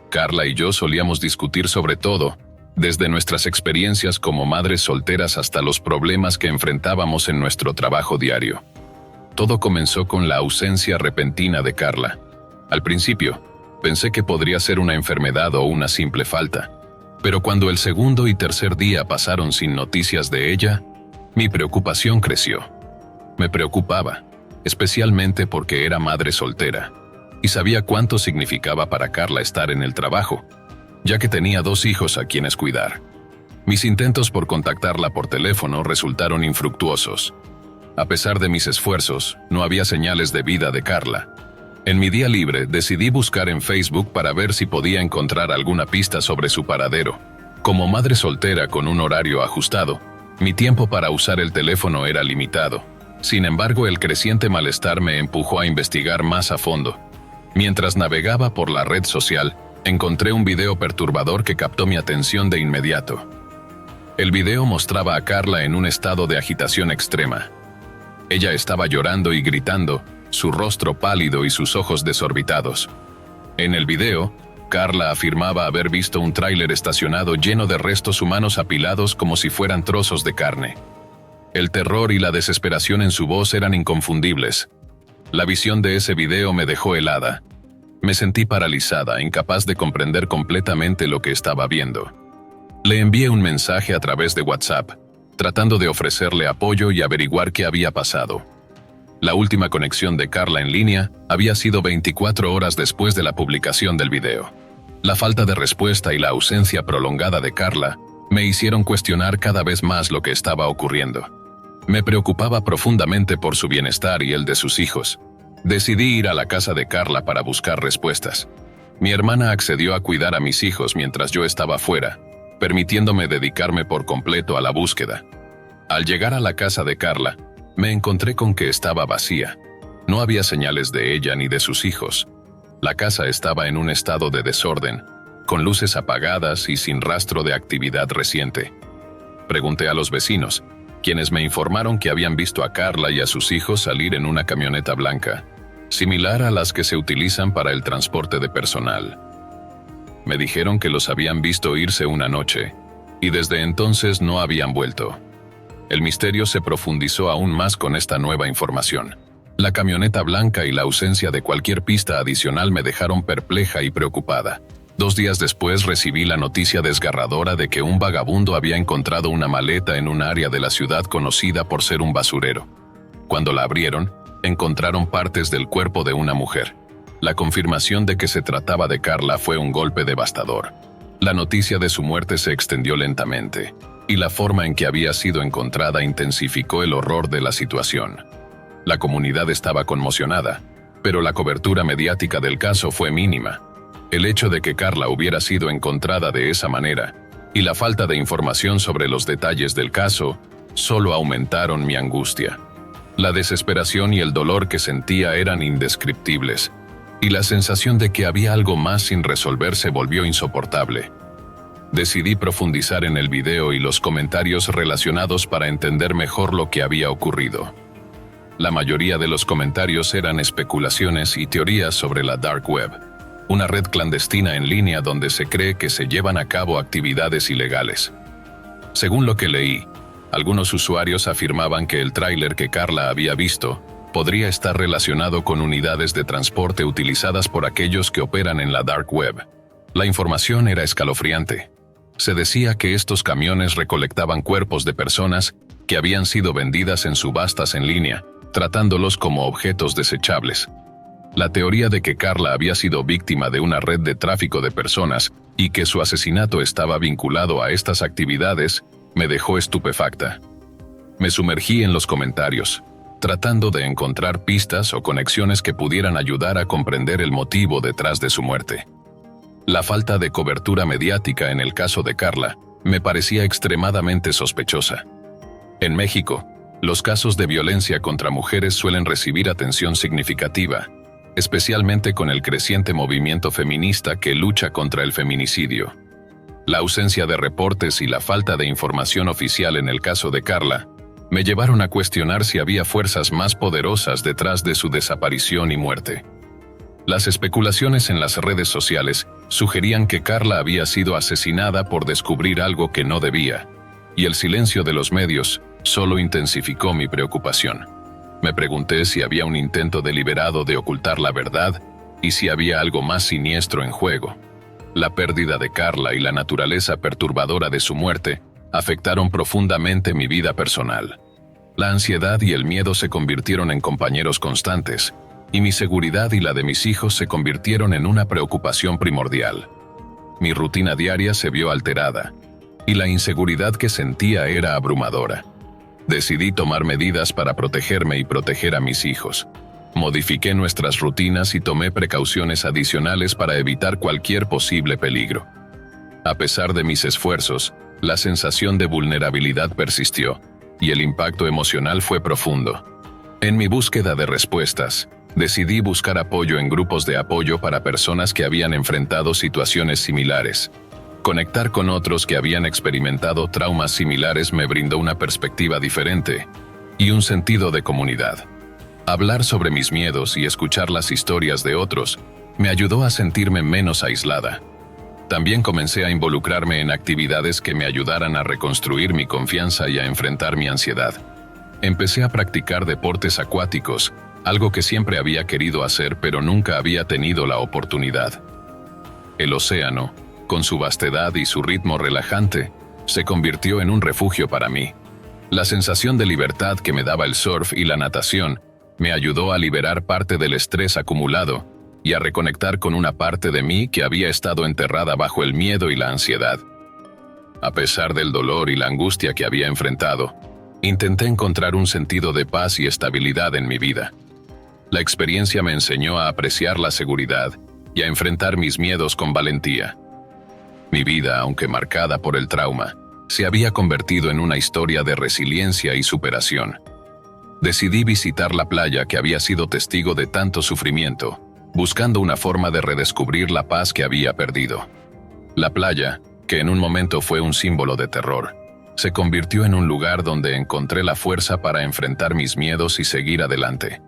S1: Carla y yo solíamos discutir sobre todo, desde nuestras experiencias como madres solteras hasta los problemas que enfrentábamos en nuestro trabajo diario. Todo comenzó con la ausencia repentina de Carla. Al principio, pensé que podría ser una enfermedad o una simple falta, pero cuando el segundo y tercer día pasaron sin noticias de ella, mi preocupación creció. Me preocupaba, especialmente porque era madre soltera, y sabía cuánto significaba para Carla estar en el trabajo, ya que tenía 2 hijos a quienes cuidar. Mis intentos por contactarla por teléfono resultaron infructuosos. A pesar de mis esfuerzos, no había señales de vida de Carla. En mi día libre decidí buscar en Facebook para ver si podía encontrar alguna pista sobre su paradero. Como madre soltera con un horario ajustado, mi tiempo para usar el teléfono era limitado. Sin embargo, el creciente malestar me empujó a investigar más a fondo. Mientras navegaba por la red social, encontré un video perturbador que captó mi atención de inmediato. El video mostraba a Carla en un estado de agitación extrema. Ella estaba llorando y gritando, su rostro pálido y sus ojos desorbitados. En el video, Carla afirmaba haber visto un tráiler estacionado lleno de restos humanos apilados como si fueran trozos de carne. El terror y la desesperación en su voz eran inconfundibles. La visión de ese video me dejó helada. Me sentí paralizada, incapaz de comprender completamente lo que estaba viendo. Le envié un mensaje a través de WhatsApp, tratando de ofrecerle apoyo y averiguar qué había pasado. La última conexión de Carla en línea había sido 24 horas después de la publicación del video. La falta de respuesta y la ausencia prolongada de Carla me hicieron cuestionar cada vez más lo que estaba ocurriendo. Me preocupaba profundamente por su bienestar y el de sus hijos. Decidí ir a la casa de Carla para buscar respuestas. Mi hermana accedió a cuidar a mis hijos mientras yo estaba fuera, permitiéndome dedicarme por completo a la búsqueda. Al llegar a la casa de Carla, me encontré con que estaba vacía. No había señales de ella ni de sus hijos. La casa estaba en un estado de desorden, con luces apagadas y sin rastro de actividad reciente. Pregunté a los vecinos, quienes me informaron que habían visto a Carla y a sus hijos salir en una camioneta blanca, similar a las que se utilizan para el transporte de personal. Me dijeron que los habían visto irse una noche, y desde entonces no habían vuelto. El misterio se profundizó aún más con esta nueva información. La camioneta blanca y la ausencia de cualquier pista adicional me dejaron perpleja y preocupada. 2 días después recibí la noticia desgarradora de que un vagabundo había encontrado una maleta en un área de la ciudad conocida por ser un basurero. Cuando la abrieron, encontraron partes del cuerpo de una mujer. La confirmación de que se trataba de Carla fue un golpe devastador. La noticia de su muerte se extendió lentamente, y la forma en que había sido encontrada intensificó el horror de la situación. La comunidad estaba conmocionada, pero la cobertura mediática del caso fue mínima. El hecho de que Carla hubiera sido encontrada de esa manera y la falta de información sobre los detalles del caso solo aumentaron mi angustia. La desesperación y el dolor que sentía eran indescriptibles, y la sensación de que había algo más sin resolver se volvió insoportable. Decidí profundizar en el video y los comentarios relacionados para entender mejor lo que había ocurrido. La mayoría de los comentarios eran especulaciones y teorías sobre la Dark Web, una red clandestina en línea donde se cree que se llevan a cabo actividades ilegales. Según lo que leí, algunos usuarios afirmaban que el tráiler que Carla había visto podría estar relacionado con unidades de transporte utilizadas por aquellos que operan en la Dark Web. La información era escalofriante. Se decía que estos camiones recolectaban cuerpos de personas que habían sido vendidas en subastas en línea, tratándolos como objetos desechables. La teoría de que Carla había sido víctima de una red de tráfico de personas y que su asesinato estaba vinculado a estas actividades me dejó estupefacta. Me sumergí en los comentarios, tratando de encontrar pistas o conexiones que pudieran ayudar a comprender el motivo detrás de su muerte. La falta de cobertura mediática en el caso de Carla me parecía extremadamente sospechosa. En México, los casos de violencia contra mujeres suelen recibir atención significativa, especialmente con el creciente movimiento feminista que lucha contra el feminicidio. La ausencia de reportes y la falta de información oficial en el caso de Carla me llevaron a cuestionar si había fuerzas más poderosas detrás de su desaparición y muerte. Las especulaciones en las redes sociales sugerían que Carla había sido asesinada por descubrir algo que no debía, y el silencio de los medios solo intensificó mi preocupación. Me pregunté si había un intento deliberado de ocultar la verdad y si había algo más siniestro en juego. La pérdida de Carla y la naturaleza perturbadora de su muerte afectaron profundamente mi vida personal. La ansiedad y el miedo se convirtieron en compañeros constantes, y mi seguridad y la de mis hijos se convirtieron en una preocupación primordial. Mi rutina diaria se vio alterada, y la inseguridad que sentía era abrumadora. Decidí tomar medidas para protegerme y proteger a mis hijos. Modifiqué nuestras rutinas y tomé precauciones adicionales para evitar cualquier posible peligro. A pesar de mis esfuerzos, la sensación de vulnerabilidad persistió, y el impacto emocional fue profundo. En mi búsqueda de respuestas, decidí buscar apoyo en grupos de apoyo para personas que habían enfrentado situaciones similares. Conectar con otros que habían experimentado traumas similares me brindó una perspectiva diferente y un sentido de comunidad. Hablar sobre mis miedos y escuchar las historias de otros me ayudó a sentirme menos aislada. También comencé a involucrarme en actividades que me ayudaran a reconstruir mi confianza y a enfrentar mi ansiedad. Empecé a practicar deportes acuáticos algo que siempre había querido hacer pero nunca había tenido la oportunidad. El océano, con su vastedad y su ritmo relajante, se convirtió en un refugio para mí. La sensación de libertad que me daba el surf y la natación me ayudó a liberar parte del estrés acumulado y a reconectar con una parte de mí que había estado enterrada bajo el miedo y la ansiedad. A pesar del dolor y la angustia que había enfrentado, intenté encontrar un sentido de paz y estabilidad en mi vida. La experiencia me enseñó a apreciar la seguridad y a enfrentar mis miedos con valentía. Mi vida, aunque marcada por el trauma, se había convertido en una historia de resiliencia y superación. Decidí visitar la playa que había sido testigo de tanto sufrimiento, buscando una forma de redescubrir la paz que había perdido. La playa, que en un momento fue un símbolo de terror, se convirtió en un lugar donde encontré la fuerza para enfrentar mis miedos y seguir adelante.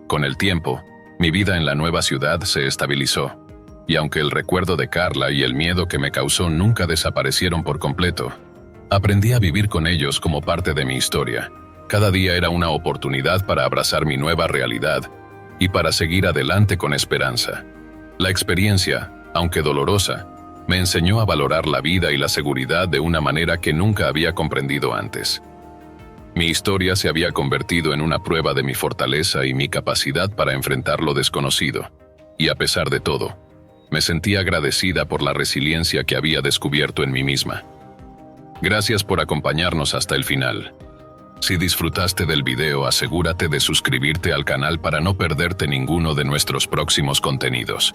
S1: Con el tiempo, mi vida en la nueva ciudad se estabilizó, y aunque el recuerdo de Carla y el miedo que me causó nunca desaparecieron por completo, aprendí a vivir con ellos como parte de mi historia. Cada día era una oportunidad para abrazar mi nueva realidad y para seguir adelante con esperanza. La experiencia, aunque dolorosa, me enseñó a valorar la vida y la seguridad de una manera que nunca había comprendido antes. Mi historia se había convertido en una prueba de mi fortaleza y mi capacidad para enfrentar lo desconocido, y a pesar de todo, me sentí agradecida por la resiliencia que había descubierto en mí misma. Gracias por acompañarnos hasta el final. Si disfrutaste del video, asegúrate de suscribirte al canal para no perderte ninguno de nuestros próximos contenidos.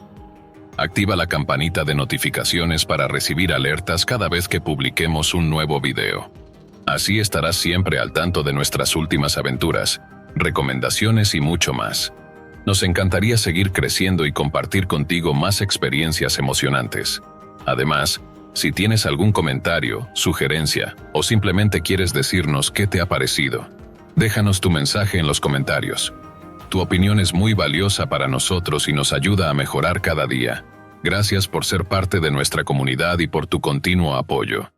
S1: Activa la campanita de notificaciones para recibir alertas cada vez que publiquemos un nuevo video. Así estarás siempre al tanto de nuestras últimas aventuras, recomendaciones y mucho más. Nos encantaría seguir creciendo y compartir contigo más experiencias emocionantes. Además, si tienes algún comentario, sugerencia o simplemente quieres decirnos qué te ha parecido, déjanos tu mensaje en los comentarios. Tu opinión es muy valiosa para nosotros y nos ayuda a mejorar cada día. Gracias por ser parte de nuestra comunidad y por tu continuo apoyo.